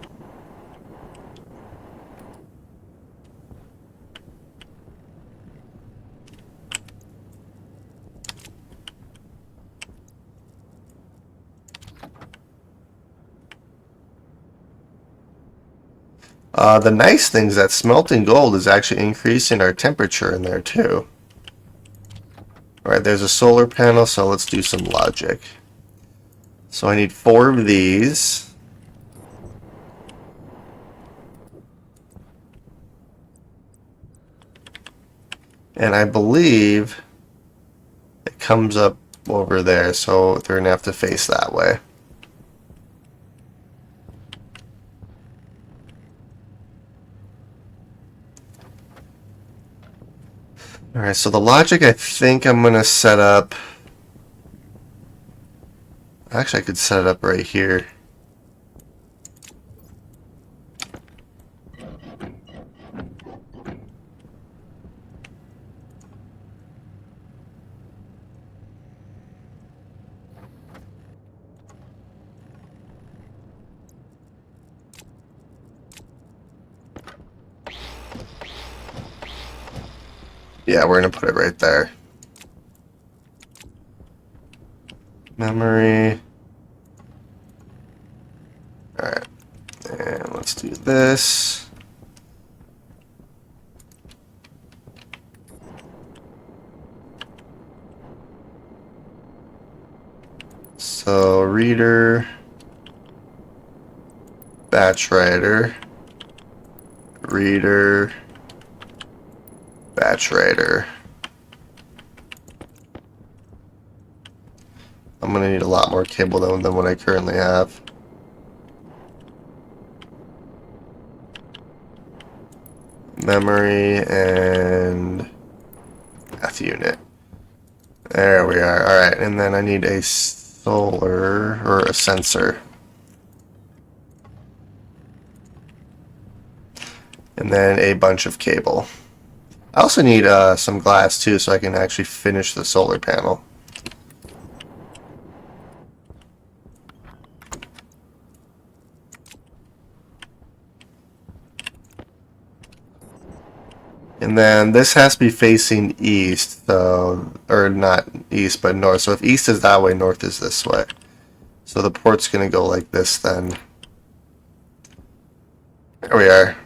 The nice thing is that smelting gold is actually increasing our temperature in there too. Alright, there's a solar panel, so let's do some logic. So I need 4 of these. And I believe it comes up over there, so they're going to have to face that way. Alright, so the logic I think I'm going to set up... Actually, I could set it up right here. Yeah, we're going to put it right there. Memory. Alright. And let's do this. So, reader. Batch writer. Reader. Batch writer. I'm going to need a lot more cable than what I currently have. Memory and math unit. There we are. Alright, and then I need a solar or a sensor. And then a bunch of cable. I also need some glass too, so I can actually finish the solar panel. And then this has to be facing east, so, or not east, but north. So if east is that way, north is this way. So the port's going to go like this then. There we are.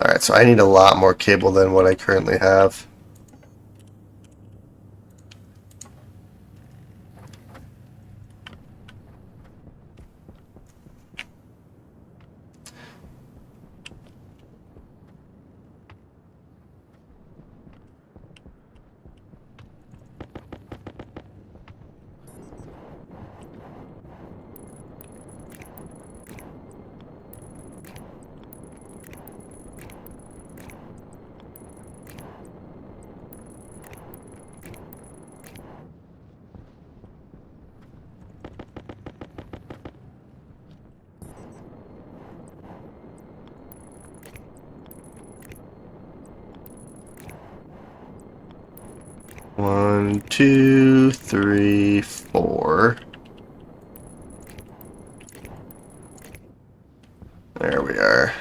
Alright, so I need a lot more cable than what I currently have. One, two, three, four. There we are.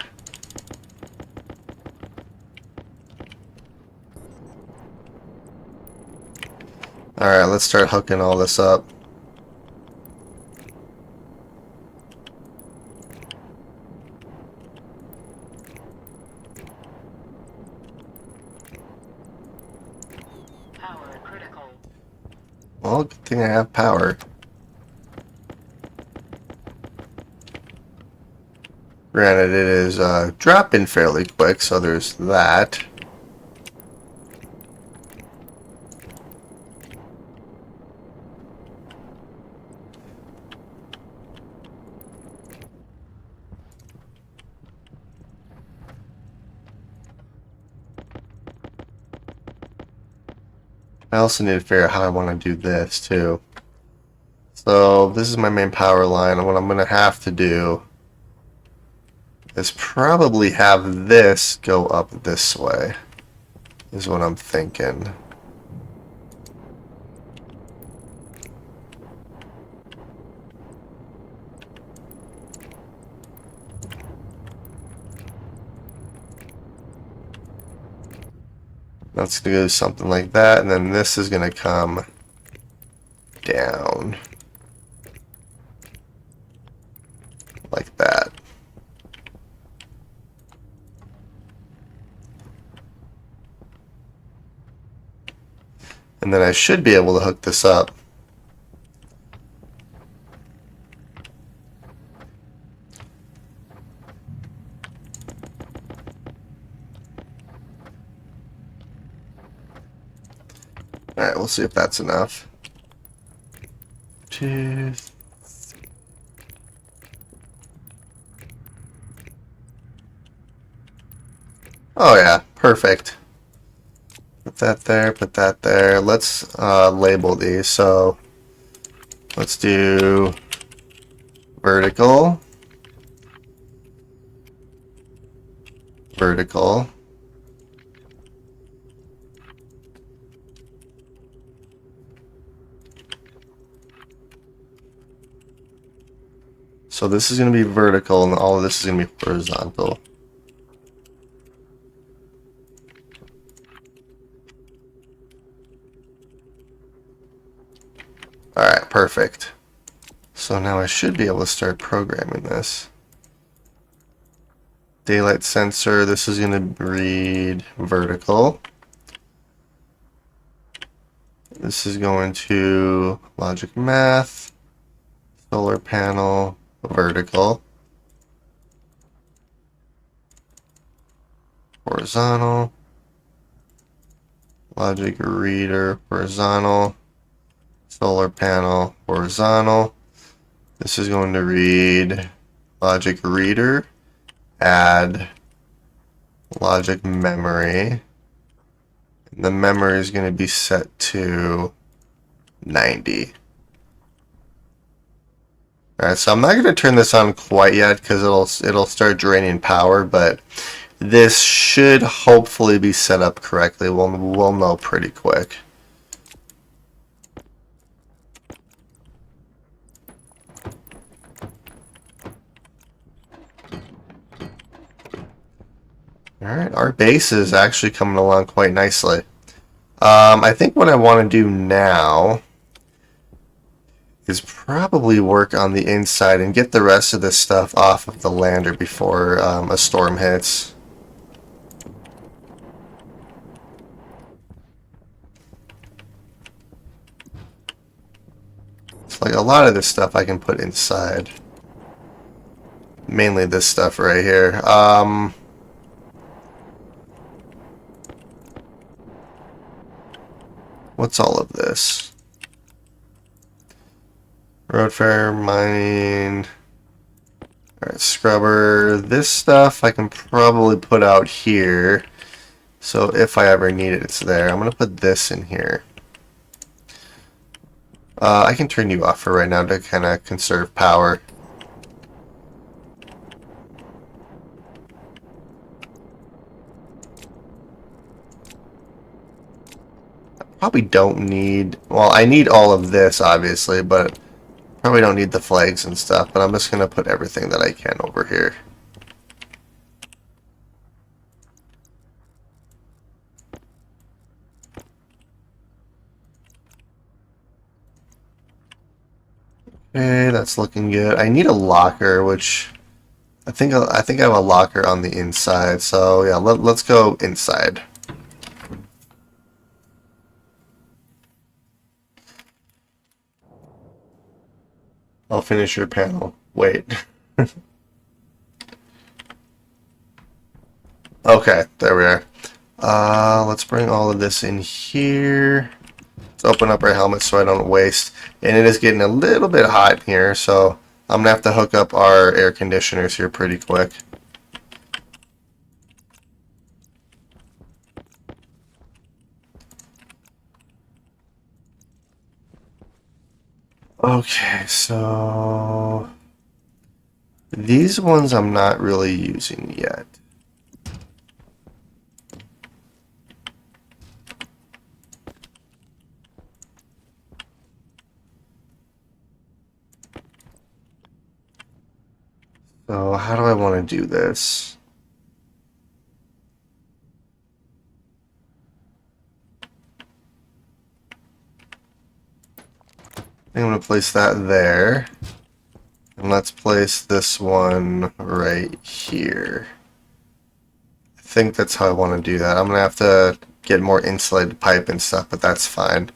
Alright, let's start hooking all this up. Power critical. Well, good thing I have power. Granted, it is dropping fairly quick, so there's that. I also need to figure out how I want to do this, too. So, this is my main power line, and what I'm going to have to do is probably have this go up this way, is what I'm thinking. That's going to go something like that, and then this is going to come down like that. And then I should be able to hook this up. Alright, we'll see if that's enough. Two. Oh yeah, perfect. Put that there, put that there. Let's label these. So let's do vertical, vertical. So this is going to be vertical, and all of this is going to be horizontal. Alright, perfect. So now I should be able to start programming this. Daylight sensor, this is going to read vertical. This is going to logic math, solar panel, vertical, horizontal, logic reader, horizontal, solar panel, horizontal. This is going to read logic reader, add logic memory. And the memory is going to be set to 90. Alright, so I'm not going to turn this on quite yet because it'll start draining power, but this should hopefully be set up correctly. We'll know pretty quick. Alright, our base is actually coming along quite nicely. I think what I want to do now is probably work on the inside and get the rest of this stuff off of the lander before a storm hits. It's like a lot of this stuff I can put inside. Mainly this stuff right here. What's all of this? Roadfare, mining, alright, scrubber. This stuff I can probably put out here. So if I ever need it, it's there. I'm going to put this in here. I can turn you off for right now to kind of conserve power. Probably don't need, well, I need all of this obviously, but probably don't need the flags and stuff, but I'm just going to put everything that I can over here. Okay, that's looking good. I need a locker, which I think I have a locker on the inside, so yeah, let's go inside. I'll finish your panel. Wait. Okay, there we are. Let's bring all of this in here. Let's open up our helmet so I don't waste. And it is getting a little bit hot here, so I'm gonna have to hook up our air conditioners here pretty quick. Okay, so these ones I'm not really using yet. So how do I want to do this? I'm going to place that there. And let's place this one right here. I think that's how I want to do that. I'm going to have to get more insulated pipe and stuff, but that's fine.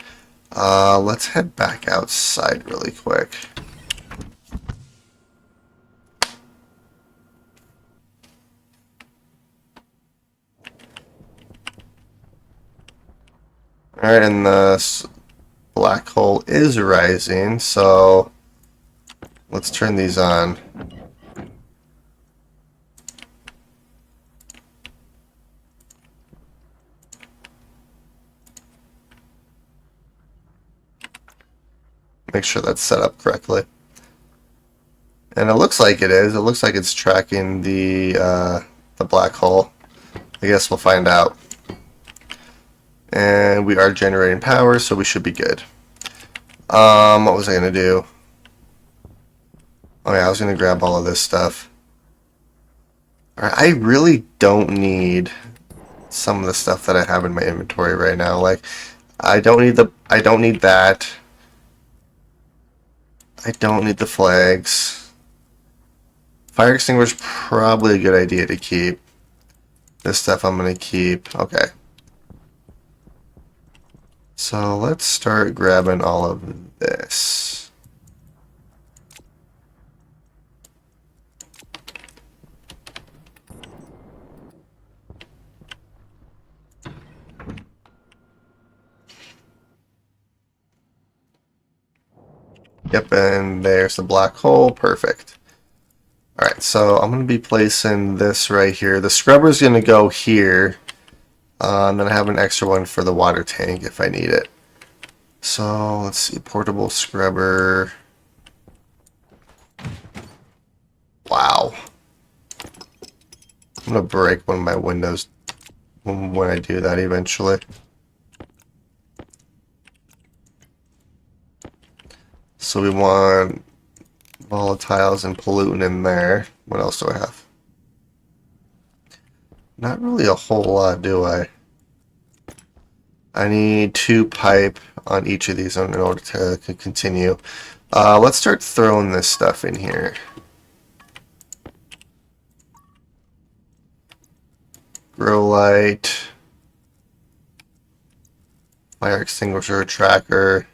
Let's head back outside really quick. Alright, and the black hole is rising, so let's turn these on. Make sure that's set up correctly. And it looks like it is. It looks like it's tracking the black hole. I guess we'll find out. And we are generating power, so we should be good. What was I going to do? Oh yeah, I was going to grab all of this stuff. Alright, I really don't need some of the stuff that I have in my inventory right now. Like, I don't need that. I don't need the flags. Fire extinguisher is probably a good idea to keep. This stuff I'm going to keep. Okay. So let's start grabbing all of this. Yep, and there's the black hole. Perfect. Alright, so I'm going to be placing this right here. The scrubber is going to go here. And then I have an extra one for the water tank if I need it. So let's see, portable scrubber. Wow. I'm gonna break one of my windows when I do that eventually. So we want volatiles and pollutant in there. What else do I have? Not really a whole lot, do I? I need 2 pipe on each of these in order to continue. Let's start throwing this stuff in here. Grow light. Fire extinguisher, tracker.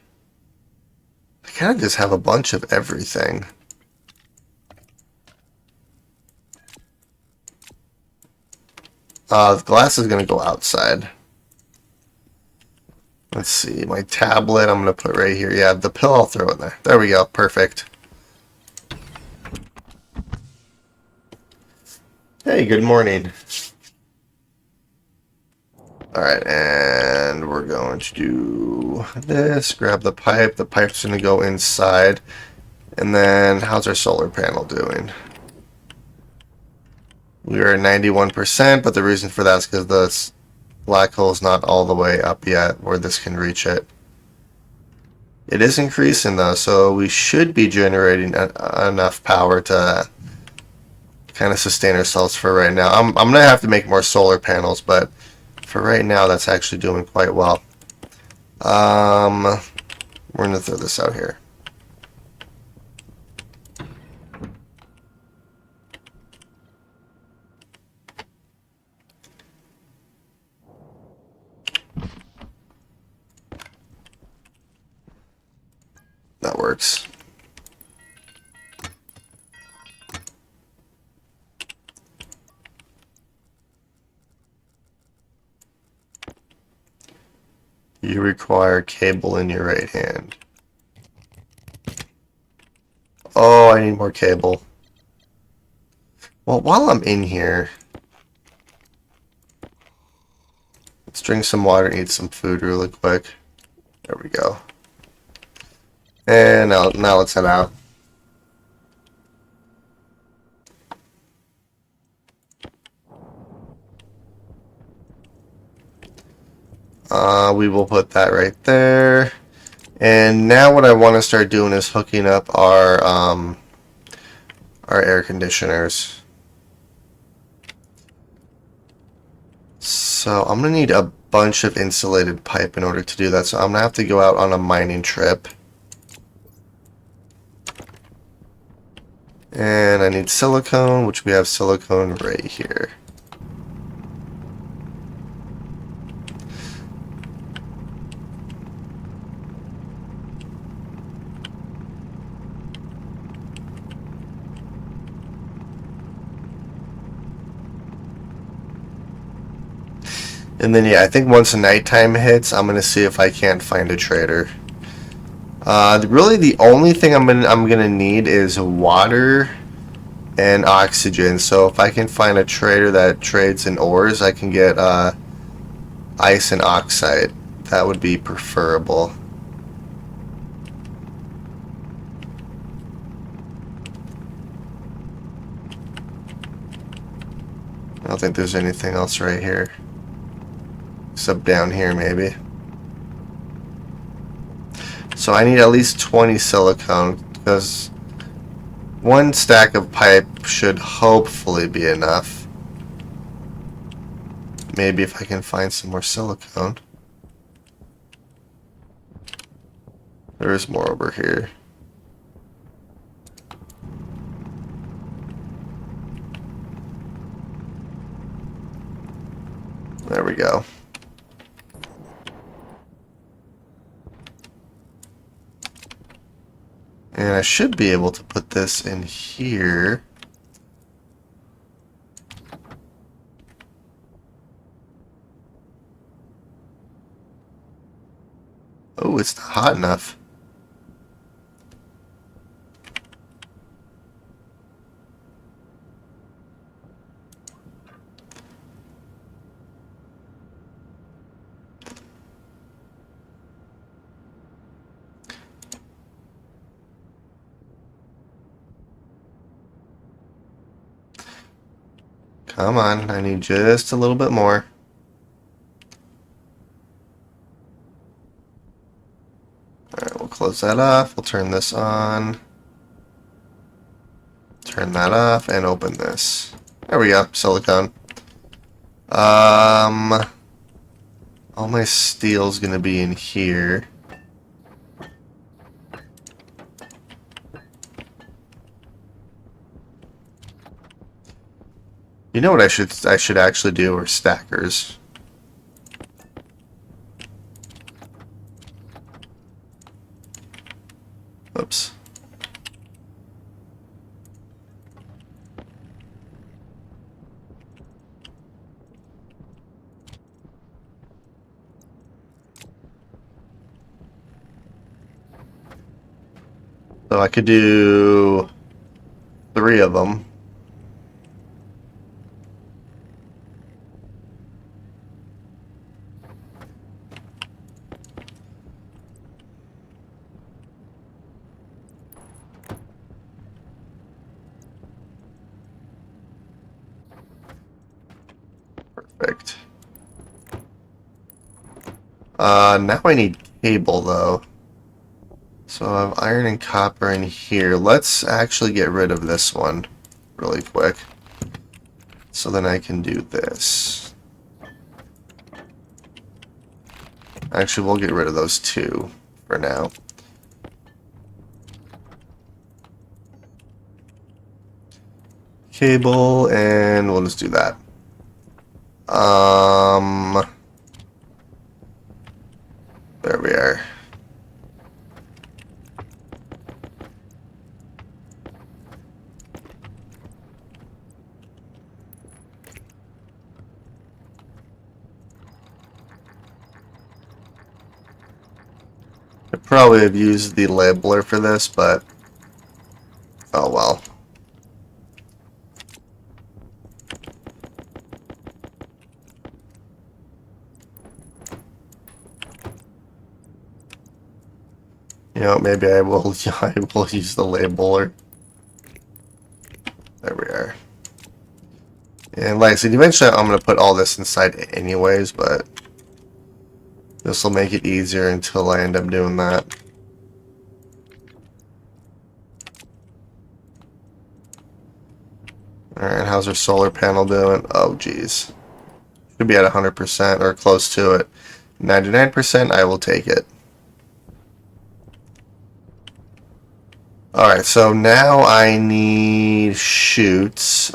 I kind of just have a bunch of everything. The glass is going to go outside. Let's see, my tablet I'm going to put right here. Yeah, the pill I'll throw in there. There we go, perfect. Hey, good morning. Alright, and we're going to do this. Grab the pipe. The pipe's going to go inside. And then, how's our solar panel doing? We are at 91%, but the reason for that is because the black hole is not all the way up yet where this can reach it. It is increasing though, so we should be generating enough power to kind of sustain ourselves for right now. I'm going to have to make more solar panels, but for right now that's actually doing quite well. We're going to throw this out here. That works. You require cable in your right hand. Oh, I need more cable. Well, while I'm in here, let's drink some water and eat some food really quick. There we go. And now let's head out. We will put that right there. And now what I want to start doing is hooking up our air conditioners. So I'm going to need a bunch of insulated pipe in order to do that. So I'm going to have to go out on a mining trip. And I need silicone, which we have silicone right here. And then yeah, I think once nighttime hits, I'm gonna see if I can't find a trader. Really, the only thing I'm gonna need is water and oxygen. So if I can find a trader that trades in ores, I can get ice and oxide. That would be preferable. I don't think there's anything else right here. Except down here, maybe. So I need at least 20 silicone, because one stack of pipe should hopefully be enough. Maybe if I can find some more silicone. There is more over here. There we go. And I should be able to put this in here. Oh, it's not hot enough. Come on, I need just a little bit more. Alright, we'll close that off. We'll turn this on. Turn that off and open this. There we go, silicone. All my steel's gonna be in here. You know what I should actually do are stackers. Oops. So I could do 3 of them. Perfect. Now I need cable though. So I have iron and copper in here. Let's actually get rid of this one really quick. So then I can do this. Actually, we'll get rid of those 2 for now. Cable, and we'll just do that. There we are. I probably have used the labeler for this, but oh well. You know, maybe I will I will use the labeler. There we are. And like I said, eventually I'm going to put all this inside anyways, but this will make it easier until I end up doing that. Alright, how's our solar panel doing? Oh, geez. Should be at 100% or close to it. 99%, I will take it. Alright, so now I need chutes.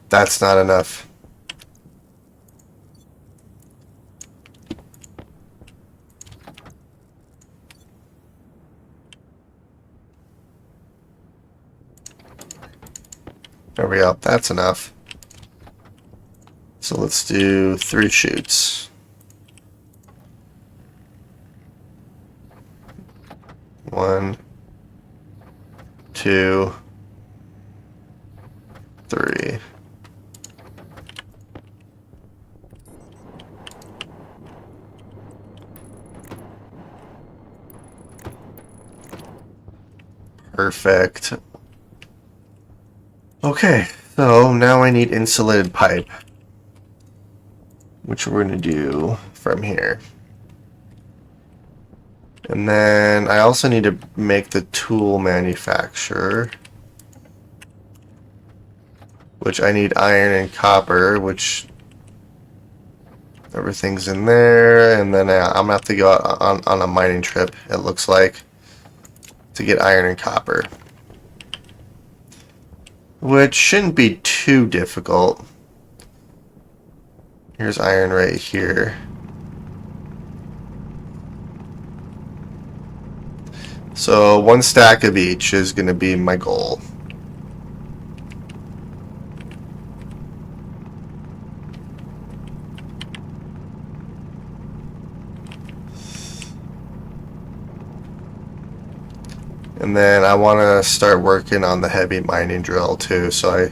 That's not enough. There we go. That's enough. So let's do 3 chutes. 1, 2, 3. Perfect. Okay, so now I need insulated pipe, which we're going to do from here. And then I also need to make the tool manufacturer, which I need iron and copper, which everything's in there. And then I'm going to have to go out on a mining trip, it looks like, to get iron and copper, which shouldn't be too difficult. Here's iron right here. So 1 stack of each is going to be my goal. And then I want to start working on the heavy mining drill too, so I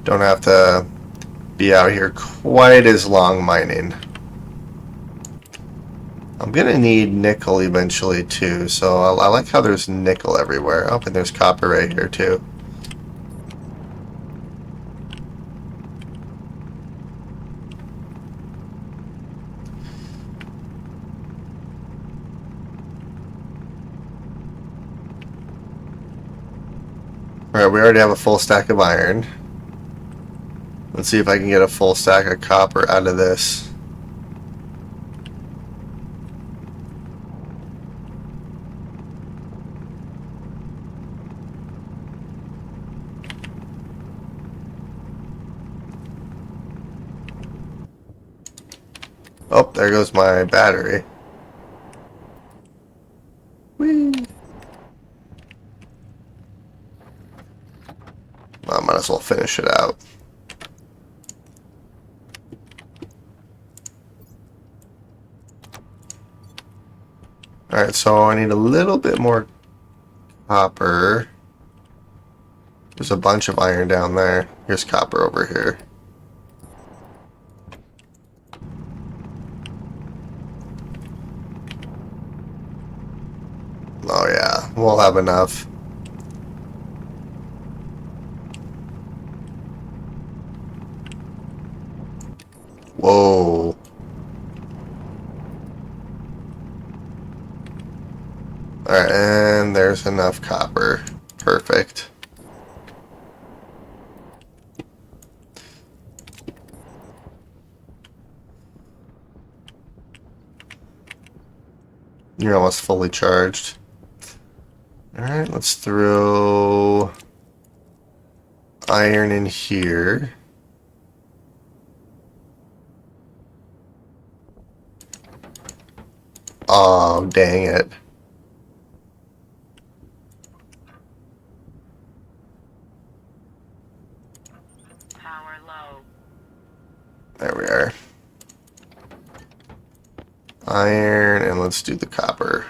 don't have to be out here quite as long mining. I'm gonna need nickel eventually too, so I like how there's nickel everywhere. Oh, and there's copper right here too. Alright, we already have a full stack of iron. Let's see if I can get a full stack of copper out of this. Oh, there goes my battery. Whee! I might as well finish it out. Alright, so I need a little bit more copper. There's a bunch of iron down there. Here's copper over here. Oh yeah, we'll have enough. Whoa. Alright, and there's enough copper. Perfect. You're almost fully charged. Alright, let's throw iron in here. Oh, dang it. Power low. There we are. Iron, and let's do the copper.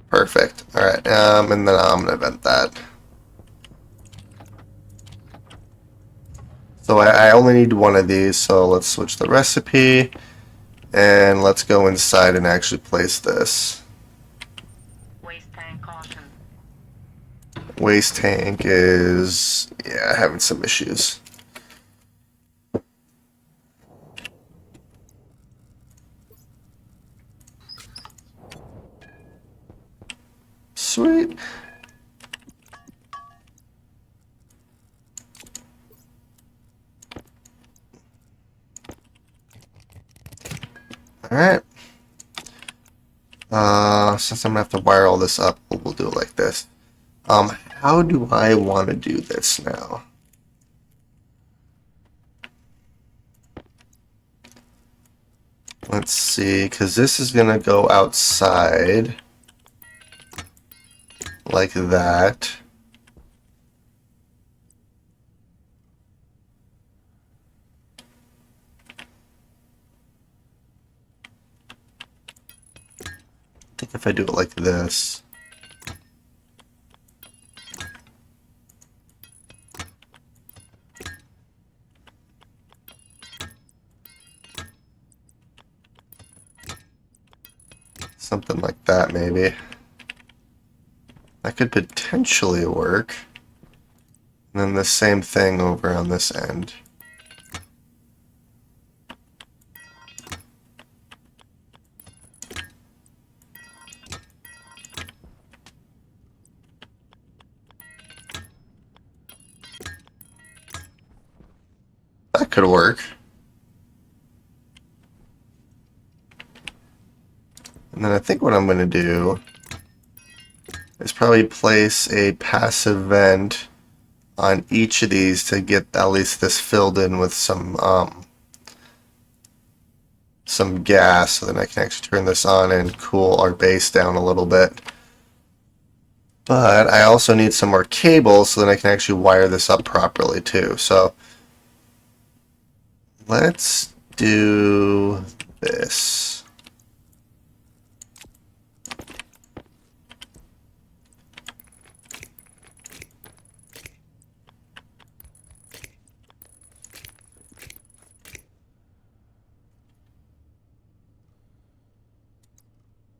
Perfect. Alright, and then I'm going to vent that. So I only need one of these, so let's switch the recipe. And let's go inside and actually place this. Waste tank caution. Waste tank is, yeah, having some issues. Sweet. Alright. Since I'm gonna have to wire all this up, we'll do it like this. How do I want to do this now? Let's see, because this is gonna go outside like that. I think if I do it like this. Something like that, maybe. That could potentially work. And then the same thing over on this end. That could work. And then I think what I'm going to do is probably place a passive vent on each of these to get at least this filled in with some gas, so then I can actually turn this on and cool our base down a little bit. But I also need some more cables so then I can actually wire this up properly too. So let's do this.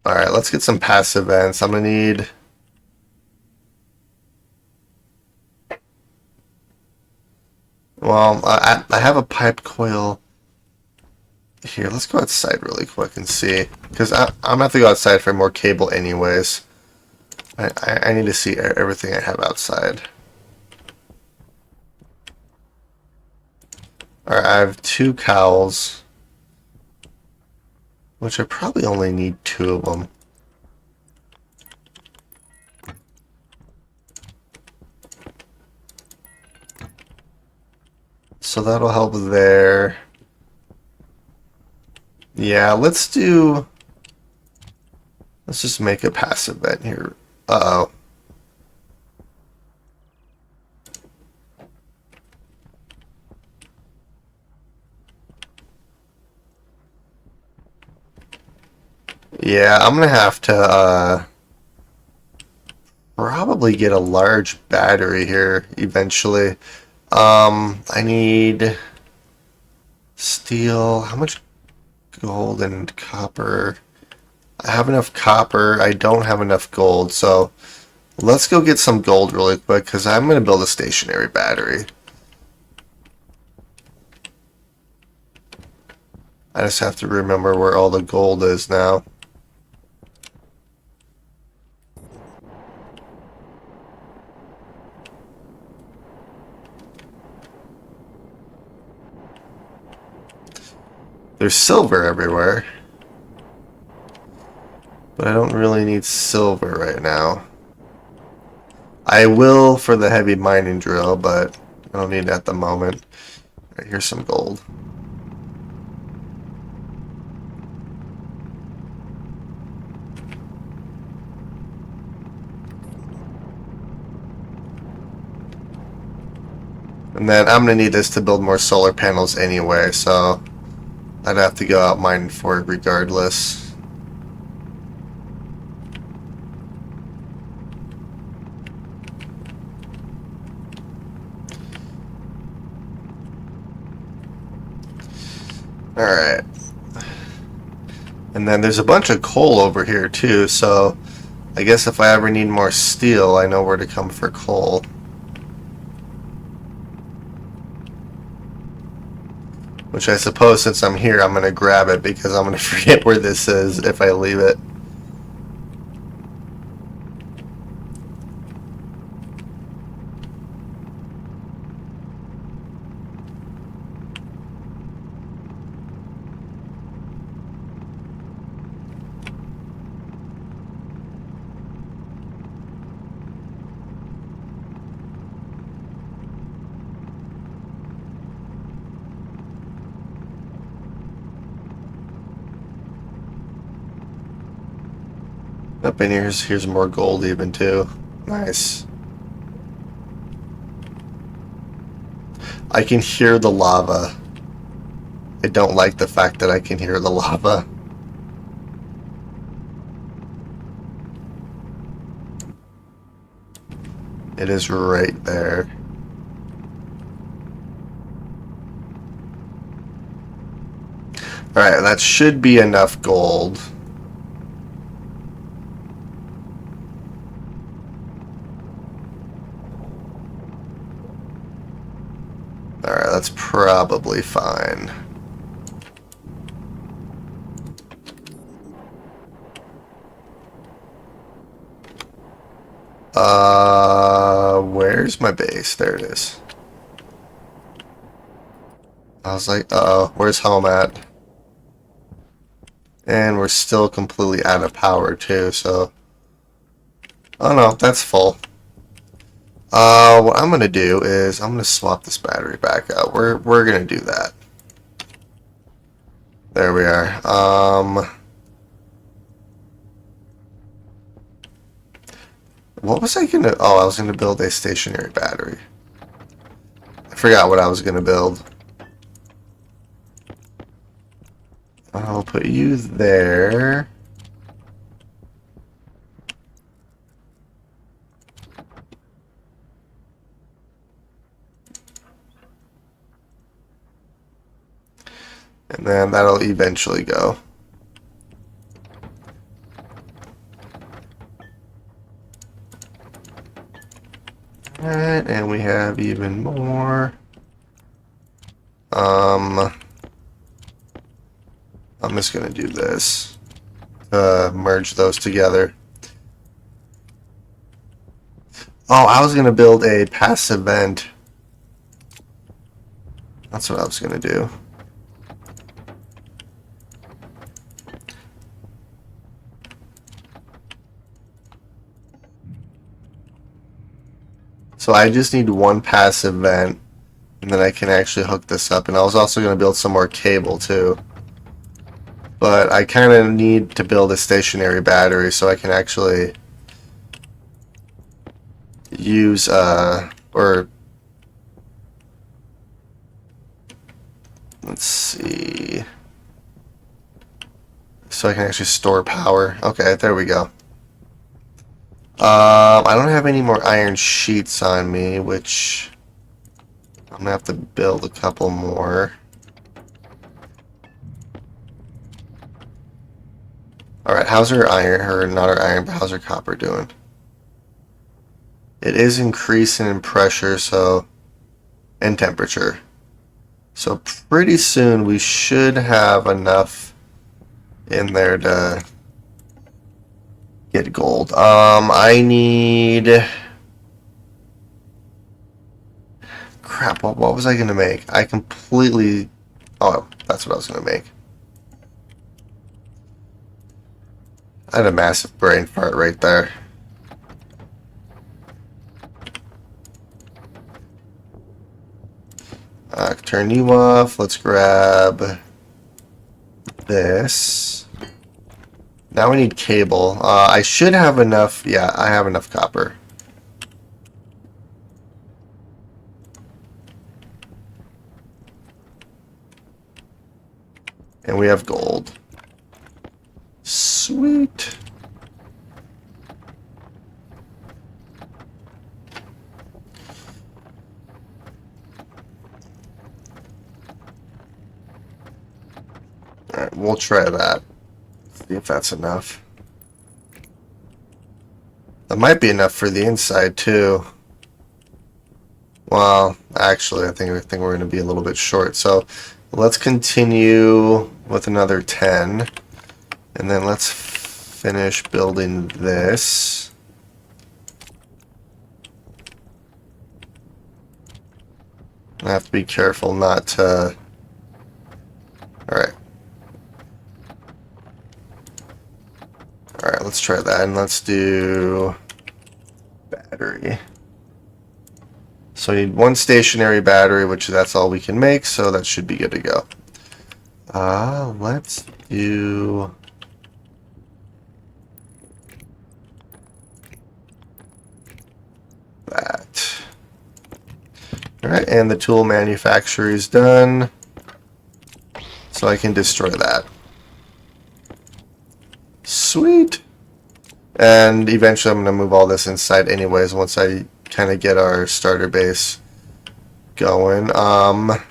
Alright, let's get some passive vents. I'm going to need... Well, I have a pipe coil Here, let's go outside really quick and see. Because I'm going to have to go outside for more cable anyways. I need to see everything I have outside. Alright, I have 2 cowls. Which I probably only need 2 of them. So that'll help there. Yeah, let's just make a passive vent here. Uh-oh. Yeah, I'm gonna have to probably get a large battery here eventually. I need steel. How much gold and copper? I have enough copper. I don't have enough gold, so let's go get some gold really quick because I'm gonna build a stationary battery. I just have to remember where all the gold is now. There's silver everywhere. But I don't really need silver right now. I will for the heavy mining drill, but I don't need it at the moment. Right, here's some gold. And then I'm going to need this to build more solar panels anyway, so I'd have to go out mining for it regardless. Alright. And then there's a bunch of coal over here too, so I guess if I ever need more steel, I know where to come for coal. Which I suppose since I'm here, I'm going to grab it because I'm going to forget where this is if I leave it. Up in here's more gold even too. Nice. I can hear the lava. I don't like the fact that I can hear the lava. It is right there. Alright, that should be enough gold. Alright, that's probably fine. Where's my base? There it is. I was like, uh-oh, where's home at? And we're still completely out of power too, so... Oh no, that's full. What I'm gonna do is I'm gonna swap this battery back out. We're gonna do that. There we are. What was I gonna... Oh, I was gonna build a stationary battery. I forgot what I was gonna build. I'll put you there. And then that'll eventually go. Alright, and we have even more. I'm just going to do this. Merge those together. Oh, I was going to build a passive vent. That's what I was going to do. So I just need one passive vent, and then I can actually hook this up. And I was also going to build some more cable too. But I kind of need to build a stationary battery so I can actually use, or let's see. So I can actually store power. Okay, there we go. I don't have any more iron sheets on me, which I'm gonna have to build a couple more. Alright, how's our iron, or not our iron, but how's our copper doing? It is increasing in pressure, so, and temperature. So pretty soon we should have enough in there to get gold. I need... Crap, what was I gonna make? I completely... Oh, that's what I was gonna make. I had a massive brain fart right there. Turn you off. Let's grab this. Now we need cable. I should have enough. Yeah, I have enough copper. And we have gold. Sweet. Alright, we'll try that. See if that's enough. That might be enough for the inside too. Well, actually, I think we're going to be a little bit short. So let's continue with another 10. And then let's finish building this. I have to be careful not to... Alright. Alright, let's try that. And let's do... battery. So we need one stationary battery, which that's all we can make, so that should be good to go. Let's do... that. Alright, and the tool manufacturer is done. So I can destroy that. Sweet! And eventually I'm going to move all this inside anyways once I kind of get our starter base going. And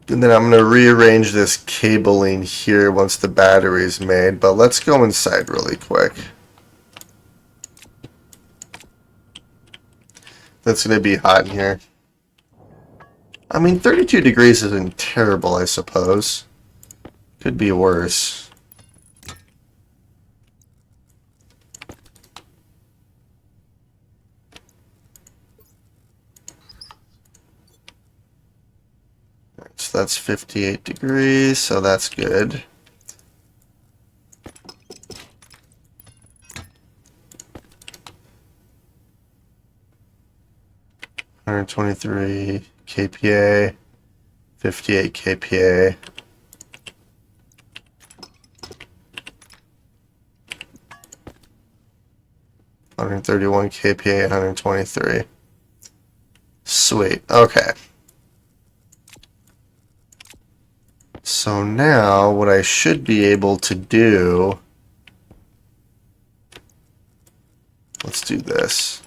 then I'm going to rearrange this cabling here once the battery's made. But let's go inside really quick. That's going to be hot in here. I mean, 32 degrees isn't terrible, I suppose. Could be worse. So that's 58 degrees, so that's good. $123 kPa, 58 kPa. $131 kPa, 123. Sweet. Okay. So now what I should be able to do, let's do this.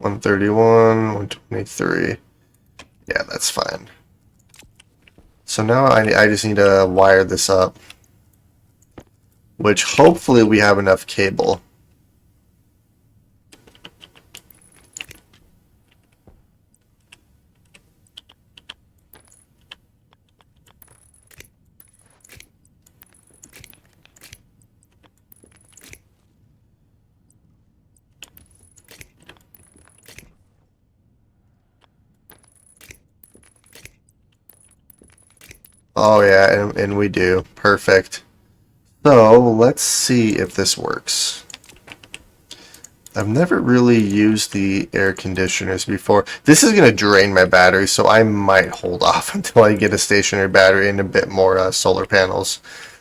$131, 123. Yeah, that's fine. So now I just need to wire this up. which hopefully we have enough cable. Oh yeah, and we do. Perfect. So let's see if this works. I've never really used the air conditioners before. This is going to drain my battery, so I might hold off until I get a stationary battery and a bit more solar panels,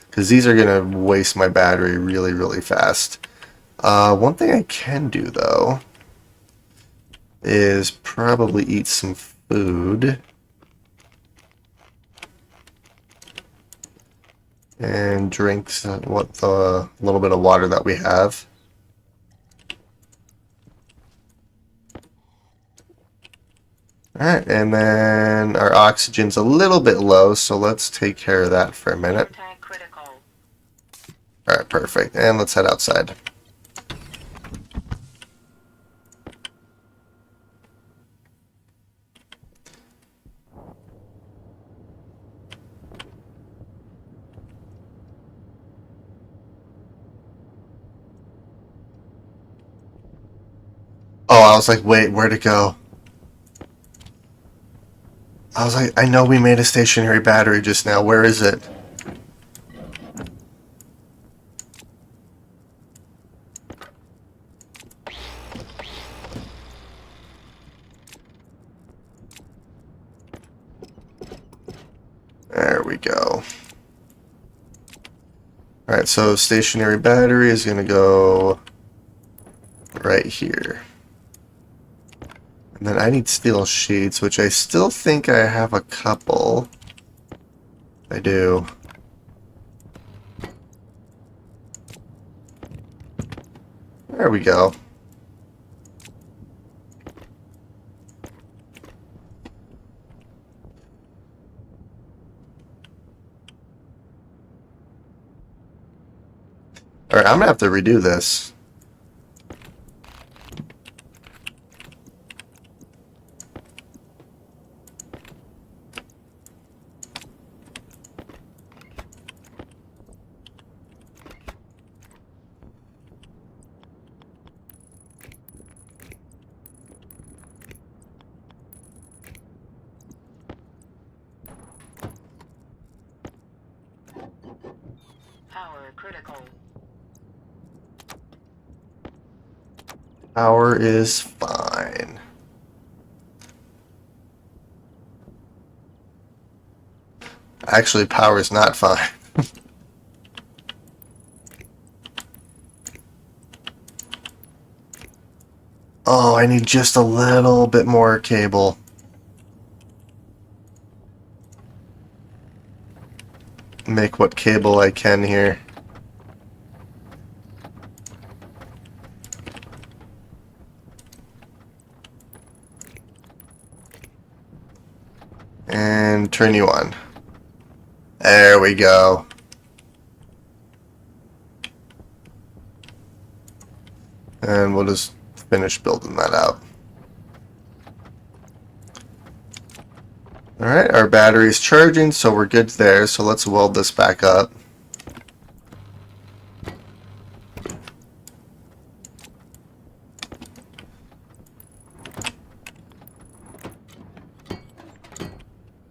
because these are going to waste my battery really, really fast. One thing I can do, though, is probably eat some food. And drink what the little bit of water that we have. Alright, and then our oxygen's a little bit low, so let's take care of that for a minute. Anti-critical. Alright, perfect. And let's head outside. Oh, I was like, wait, where'd it go? I was like, I know we made a stationary battery just now. Where is it? There we go. Alright, so stationary battery is going to go right here. And then I need steel sheets, which I still think I have a couple. I do. There we go. Alright, I'm gonna have to redo this. Power critical. Power is fine. Actually, power is not fine. Oh, I need just a little bit more cable. Make what cable I can here. And turn you on. There we go. And we'll just finish building that out. Alright, our battery's charging, so we're good there. So let's weld this back up.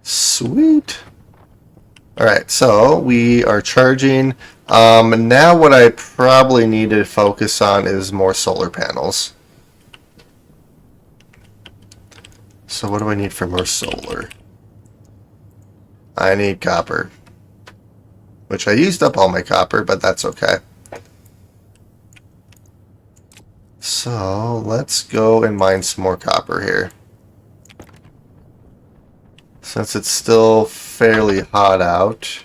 Sweet. Alright, so we are charging. Now what I probably need to focus on is more solar panels. So what do I need for more solar? I need copper. Which I used up all my copper, but that's okay. So let's go and mine some more copper here. Since it's still fairly hot out,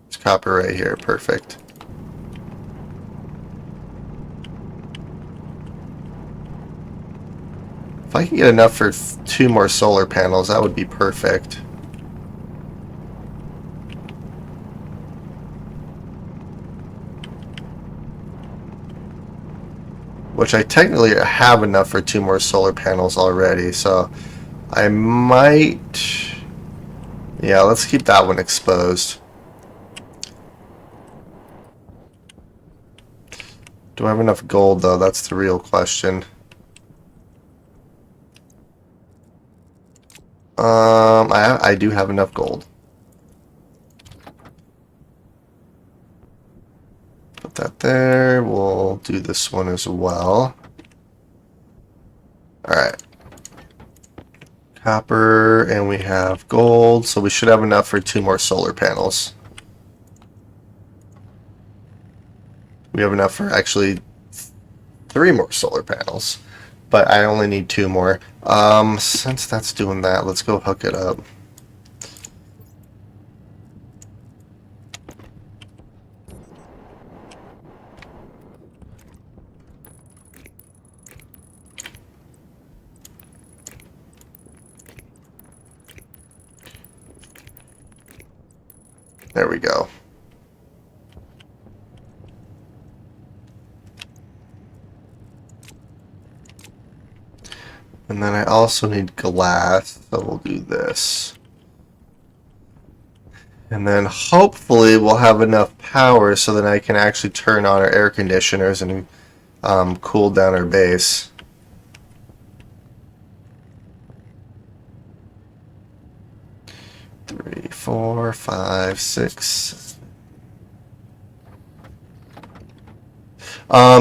it's copper right here, perfect. If I can get enough for 2 more solar panels, that would be perfect. which I technically have enough for 2 more solar panels already, so I might... Yeah, let's keep that one exposed. Do I have enough gold, though? That's the real question. I do have enough gold. Put that there. We'll do this one as well. Alright. Copper, and we have gold, so we should have enough for 2 more solar panels. We have enough for actually 3 more solar panels, but I only need 2 more. Since that's doing that, let's go hook it up. There we go. And then I also need glass, so we'll do this. And then hopefully we'll have enough power so that I can actually turn on our air conditioners and cool down our base. Three, 4, 5, 6.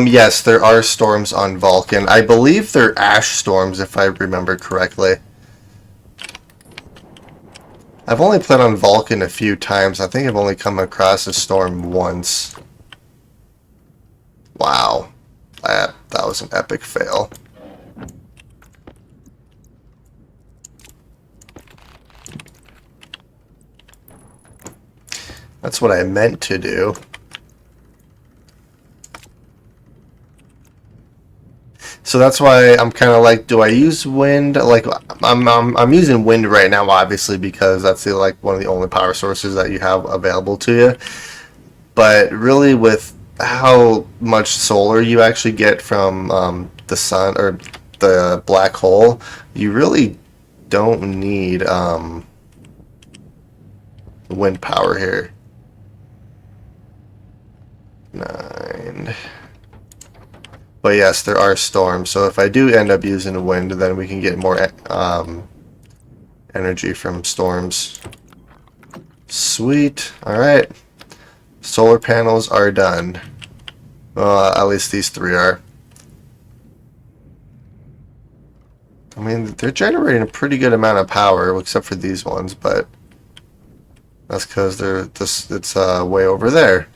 Yes, there are storms on Vulcan. I believe they're ash storms, if I remember correctly. I've only played on Vulcan a few times. I think I've only come across a storm once. Wow. That was an epic fail. That's what I meant to do. So that's why I'm kind of like, do I use wind? Like, I'm using wind right now, obviously, because that's like one of the only power sources that you have available to you. But really, with how much solar you actually get from the sun or the black hole, you really don't need wind power here. 9. But yes, there are storms, so if I do end up using wind, then we can get more energy from storms. Sweet. Alright. Solar panels are done. At least these 3 are. I mean, they're generating a pretty good amount of power, except for these ones, but that's because it's way over there.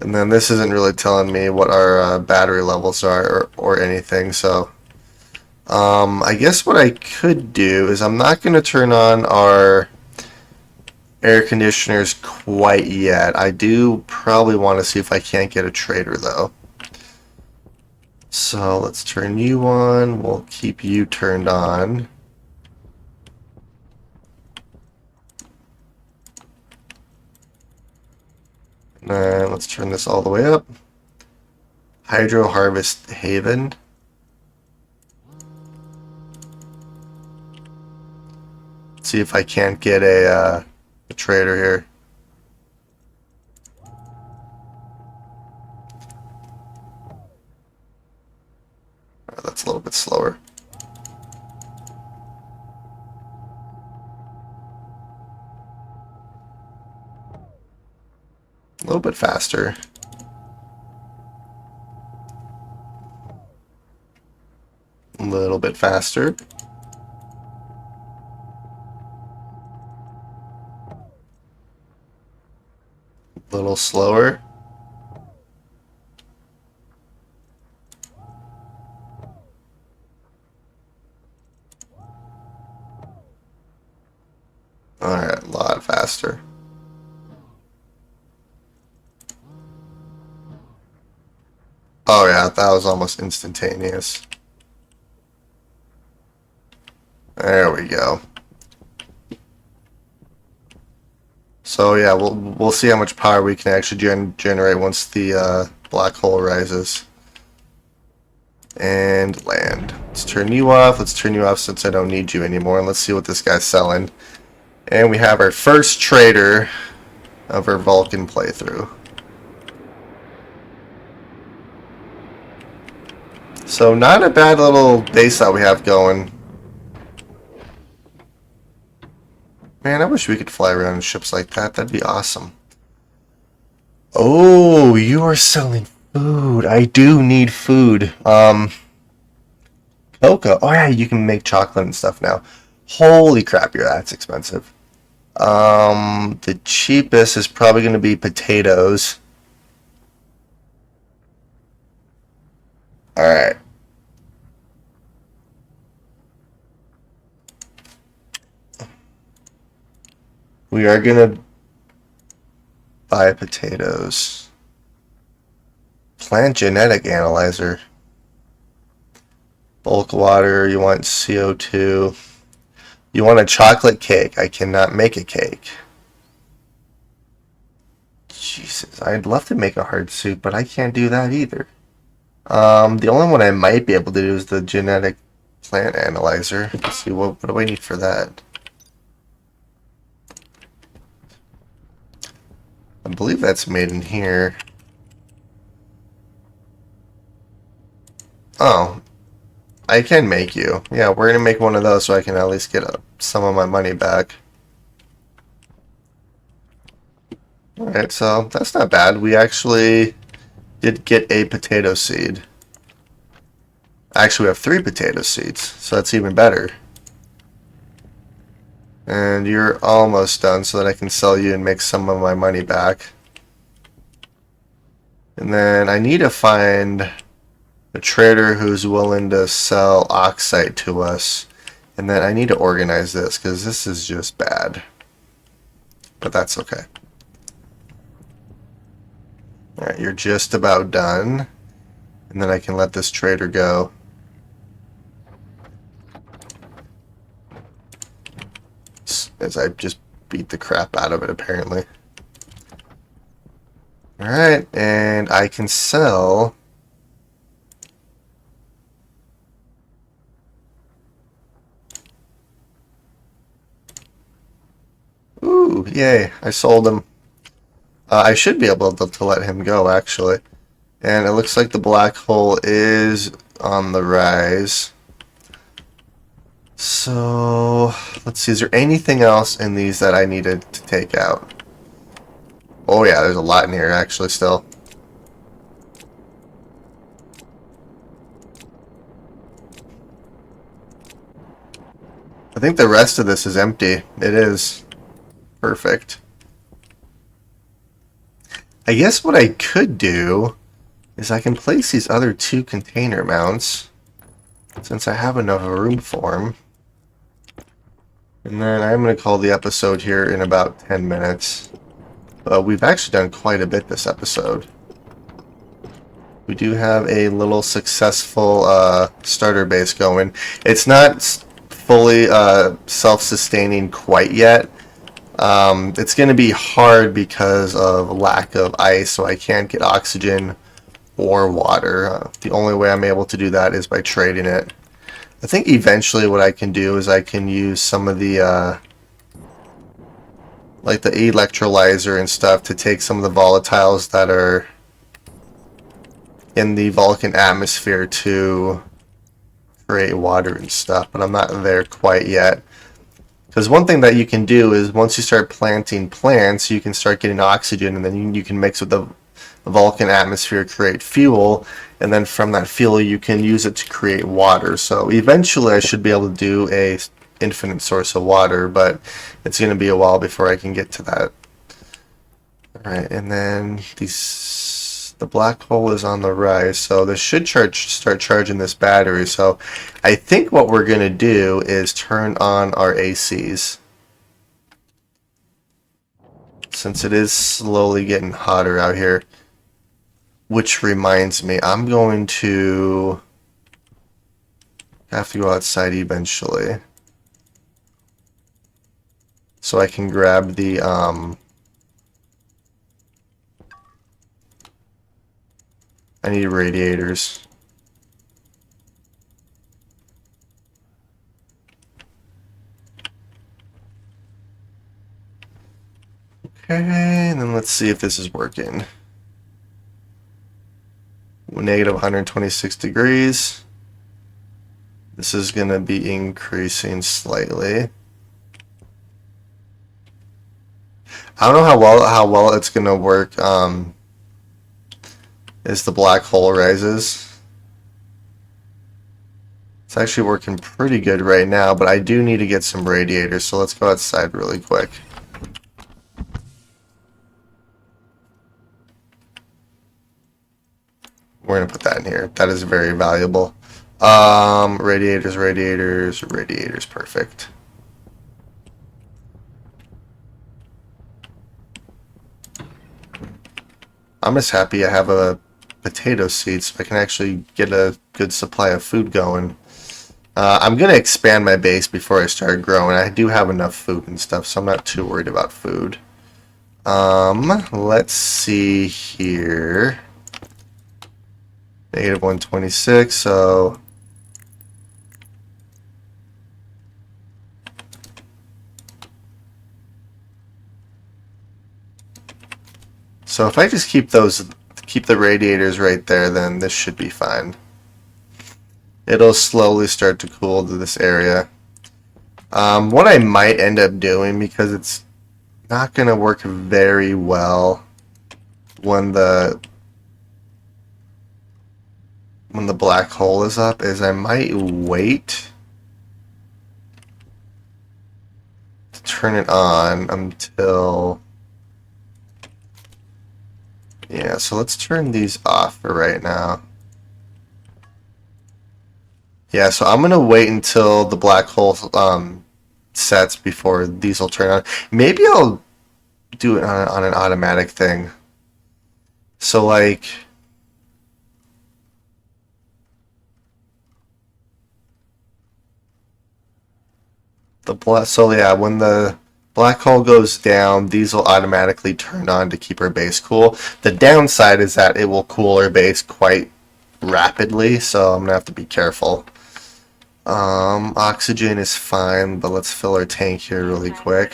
And then this isn't really telling me what our battery levels are or anything, so I guess what I could do is I'm not going to turn on our air conditioners quite yet. I do probably want to see if I can't get a trader, though. So let's turn you on. We'll keep you turned on. And let's turn this all the way up. Hydro Harvest Haven. Let's see if I can't get a trader here. That's a little bit slower. A little bit faster. A little bit faster. A little slower. Alright, a lot faster. Oh yeah, that was almost instantaneous. There we go. So yeah, we'll see how much power we can actually generate once the black hole rises. And land. Let's turn you off. Let's turn you off since I don't need you anymore. And let's see what this guy's selling. And we have our first trader of our Vulcan playthrough. So not a bad little base that we have going. Man, I wish we could fly around in ships like that. That'd be awesome. Oh, you are selling food. I do need food. Cocoa. Oh yeah, you can make chocolate and stuff now. Holy crap, that's expensive. The cheapest is probably going to be potatoes. Alright. We are going to buy potatoes. Plant genetic analyzer. Bulk water, you want CO2. You want a chocolate cake. I cannot make a cake. Jesus, I'd love to make a hard soup, but I can't do that either. The only one I might be able to do is the genetic plant analyzer. Let's see, what do I need for that? I believe that's made in here. Oh, I can make you. Yeah, we're gonna make one of those so I can at least get some of my money back. Alright, so that's not bad. We actually did get a potato seed. Actually, we have 3 potato seeds, so that's even better. And you're almost done so that I can sell you and make some of my money back. And then I need to find a trader who's willing to sell oxide to us. And then I need to organize this because this is just bad. But that's okay. Alright, you're just about done. And then I can let this trader go. As I just beat the crap out of it, apparently. Alright, and I can sell... Ooh, yay, I sold him. I should be able to let him go, actually. And it looks like the black hole is on the rise. So, let's see, is there anything else in these that I needed to take out? Oh yeah, there's a lot in here, actually, still. I think the rest of this is empty. It is. Perfect. I guess what I could do is I can place these other 2 container mounts since I have enough room for them. And then I'm going to call the episode here in about 10 minutes. We've actually done quite a bit this episode. We do have a little successful starter base going. It's not fully self-sustaining quite yet. It's going to be hard because of lack of ice, so I can't get oxygen or water. The only way I'm able to do that is by trading it. I think eventually what I can do is I can use some of the like the electrolyzer and stuff to take some of the volatiles that are in the Vulcan atmosphere to create water and stuff, but I'm not there quite yet. Because one thing that you can do is once you start planting plants, you can start getting oxygen, and then you can mix with the Vulcan atmosphere, create fuel, and then from that fuel you can use it to create water. So eventually I should be able to do a infinite source of water, but it's going to be a while before I can get to that. Alright, and then the black hole is on the rise, so this should start charging this battery. So I think what we're going to do is turn on our ACs. Since it is slowly getting hotter out here. Which reminds me, I'm going to have to go outside eventually. So I can grab the I need radiators. Okay, and then let's see if this is working. Negative 126 degrees. This is going to be increasing slightly. I don't know how well it's going to work as the black hole rises. It's actually working pretty good right now, but I do need to get some radiators, so let's go outside really quick. We're going to put that in here. That is very valuable. Radiators, perfect. I'm just happy I have a potato seed so I can actually get a good supply of food going. I'm going to expand my base before I start growing. I do have enough food and stuff, so I'm not too worried about food. Let's see here. Negative 126, so... So if I just keep the radiators right there, then this should be fine. It'll slowly start to cool to this area. What I might end up doing, because it's not going to work very well when the black hole is up, is I might wait to turn it on until... Yeah, so let's turn these off for right now. Yeah, so I'm gonna wait until the black hole sets before these will turn on. Maybe I'll do it on an automatic thing. So like, so yeah, when the black hole goes down, these will automatically turn on to keep our base cool. The downside is that it will cool our base quite rapidly, so I'm gonna have to be careful. Oxygen is fine, but let's fill our tank here really quick.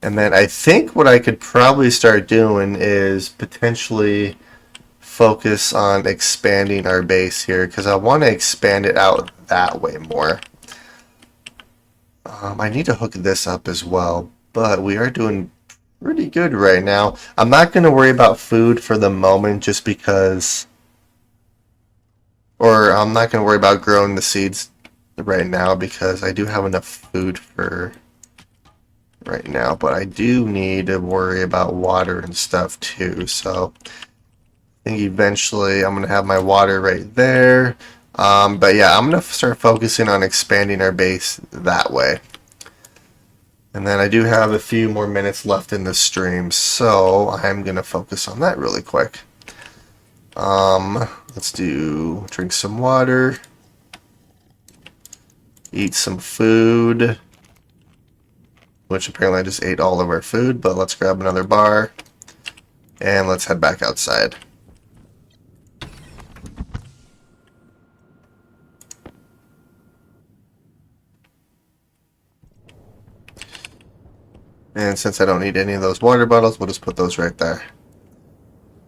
And then I think what I could probably start doing is potentially focus on expanding our base here, because I want to expand it out that way more. I need to hook this up as well, but we are doing pretty good right now. I'm not going to worry about food for the moment just because... Or I'm not going to worry about growing the seeds right now because I do have enough food for right now, but I do need to worry about water and stuff too, so I think eventually I'm going to have my water right there. But yeah, I'm going to start focusing on expanding our base that way. And then I do have a few more minutes left in this stream, so I'm going to focus on that really quick. Let's drink some water, eat some food, which apparently I just ate all of our food, but let's grab another bar, and let's head back outside. And since I don't need any of those water bottles, we'll just put those right there.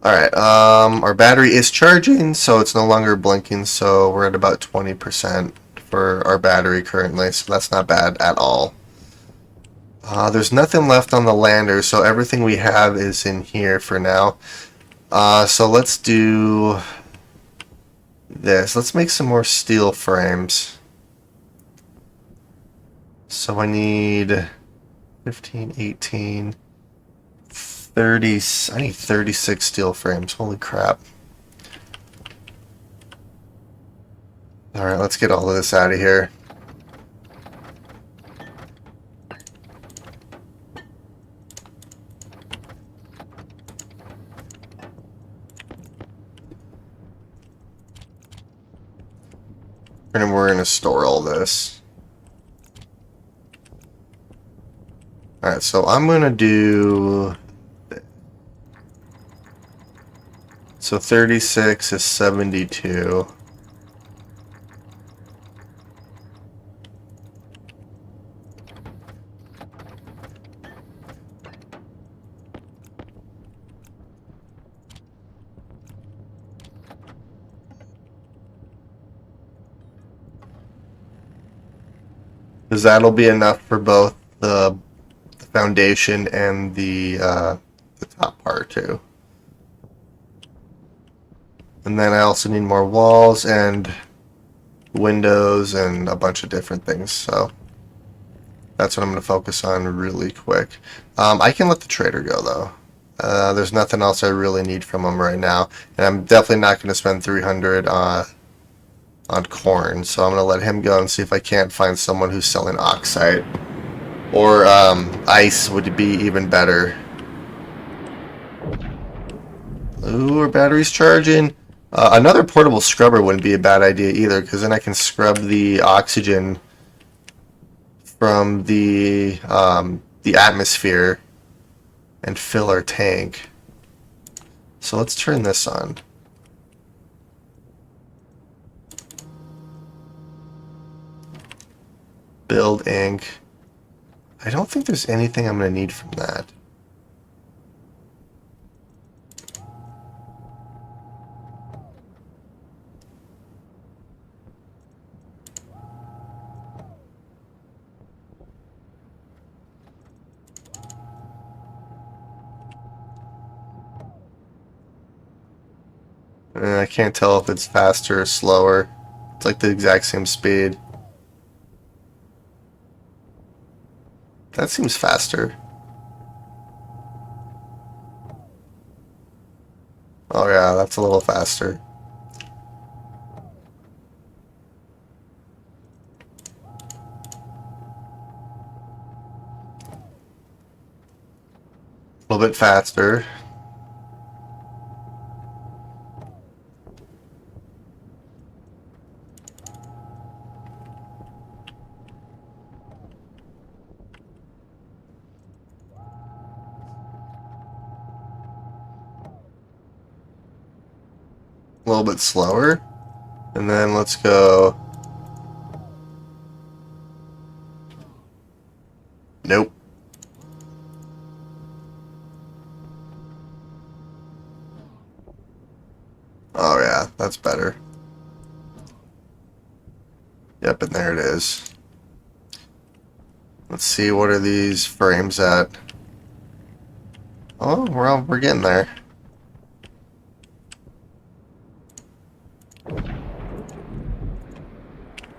Alright, our battery is charging, so it's no longer blinking, so we're at about 20% for our battery currently, so that's not bad at all. There's nothing left on the lander, so everything we have is in here for now. So let's do this. Let's make some more steel frames. So I need 15, 18, 30. I need 36 steel frames. Holy crap. Alright, let's get all of this out of here. And we're going to store all this. Alright, so I'm going to do... So 36 is 72. because that'll be enough for both the foundation and the top part too. And then I also need more walls and windows and a bunch of different things. So that's what I'm going to focus on really quick. I can let the trader go though. There's nothing else I really need from him right now, and I'm definitely not going to spend 300 on corn. So I'm going to let him go and see if I can't find someone who's selling oxide, or ice would be even better. Ooh, our battery's charging. Another portable scrubber wouldn't be a bad idea either, because then I can scrub the oxygen from the atmosphere and fill our tank. So let's turn this on. Build ink. I don't think there's anything I'm going to need from that. I can't tell if it's faster or slower. It's like the exact same speed. That seems faster. Oh yeah, that's a little faster. A little bit faster. A little bit slower. And then let's go. Nope. Oh yeah, that's better. Yep, and there it is. Let's see, what are these frames at? Oh, we're getting there.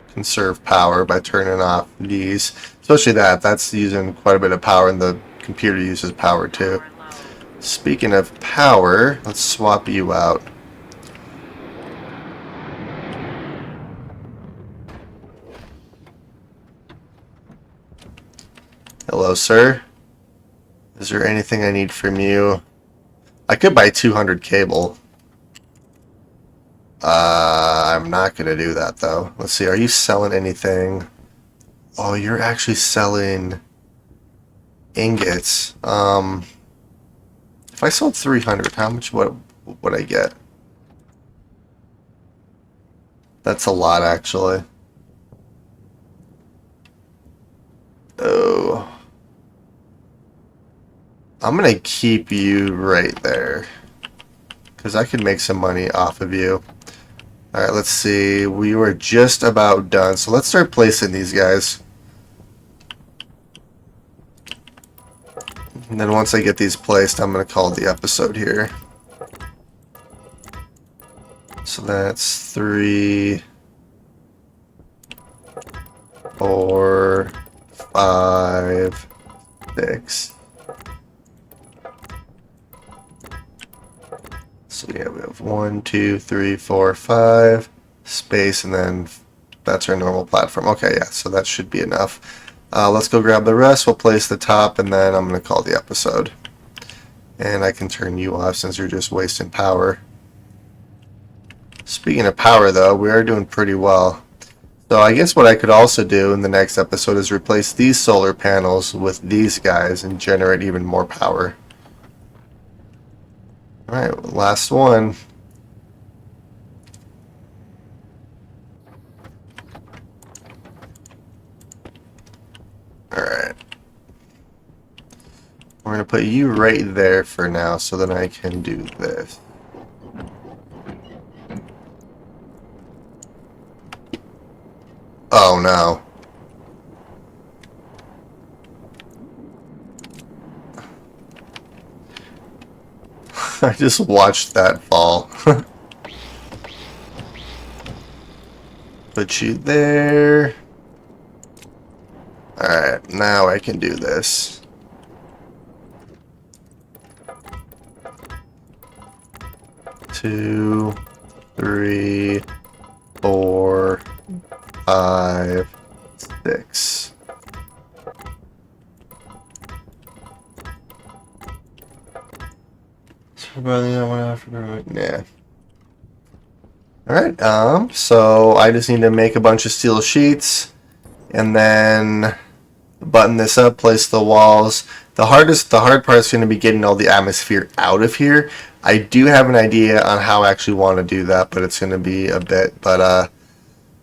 Conserve power by turning off these. Especially that's using quite a bit of power, and the computer uses power too. Speaking of power, let's swap you out. Hello, sir. Is there anything I need from you? I could buy 200 cable. I'm not going to do that, though. Let's see. Are you selling anything? Oh, you're actually selling ingots. If I sold 300, how much would I get? That's a lot, actually. Oh. I'm going to keep you right there, because I could make some money off of you. Alright, let's see. We were just about done, so let's start placing these guys. And then once I get these placed, I'm going to call the episode here. So that's 3, 4, 5, 6. So yeah, we have 1, 2, 3, 4, 5 space, and then that's our normal platform. Okay, yeah, so that should be enough. Let's go grab the rest. We'll place the top, and then I'm going to call the episode. And I can turn you off since you're just wasting power. Speaking of power, though, we are doing pretty well. So I guess what I could also do in the next episode is replace these solar panels with these guys and generate even more power. Alright, last one. Alright. We're going to put you right there for now, so then I can do this. Oh no. I just watched that fall. Put you there. Alright, now I can do this. Two, three, 4, 5, 6. Yeah. Alright, so I just need to make a bunch of steel sheets and then button this up, place the walls. The hard part is going to be getting all the atmosphere out of here. I do have an idea on how I actually want to do that, but it's going to be a bit. But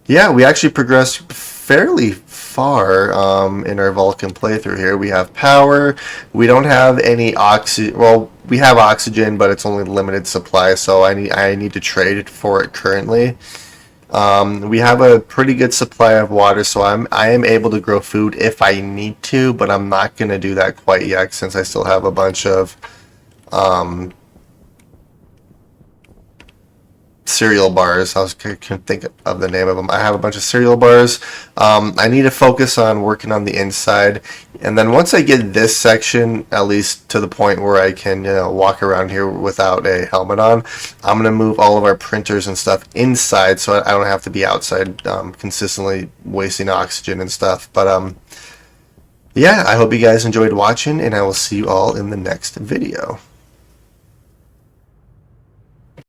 yeah, we actually progressed fairly far in our Vulcan playthrough here. We have power. We don't have any oxygen. Well, we have oxygen, but it's only limited supply, so I need to trade for it currently. We have a pretty good supply of water, so I am able to grow food if I need to, but I'm not going to do that quite yet since I still have a bunch of cereal bars. I couldn't think of the name of them. I have a bunch of cereal bars. I need to focus on working on the inside, and then once I get this section at least to the point where I can walk around here without a helmet on, I'm gonna move all of our printers and stuff inside so I don't have to be outside consistently wasting oxygen and stuff. But yeah, I hope you guys enjoyed watching, and I will see you all in the next video.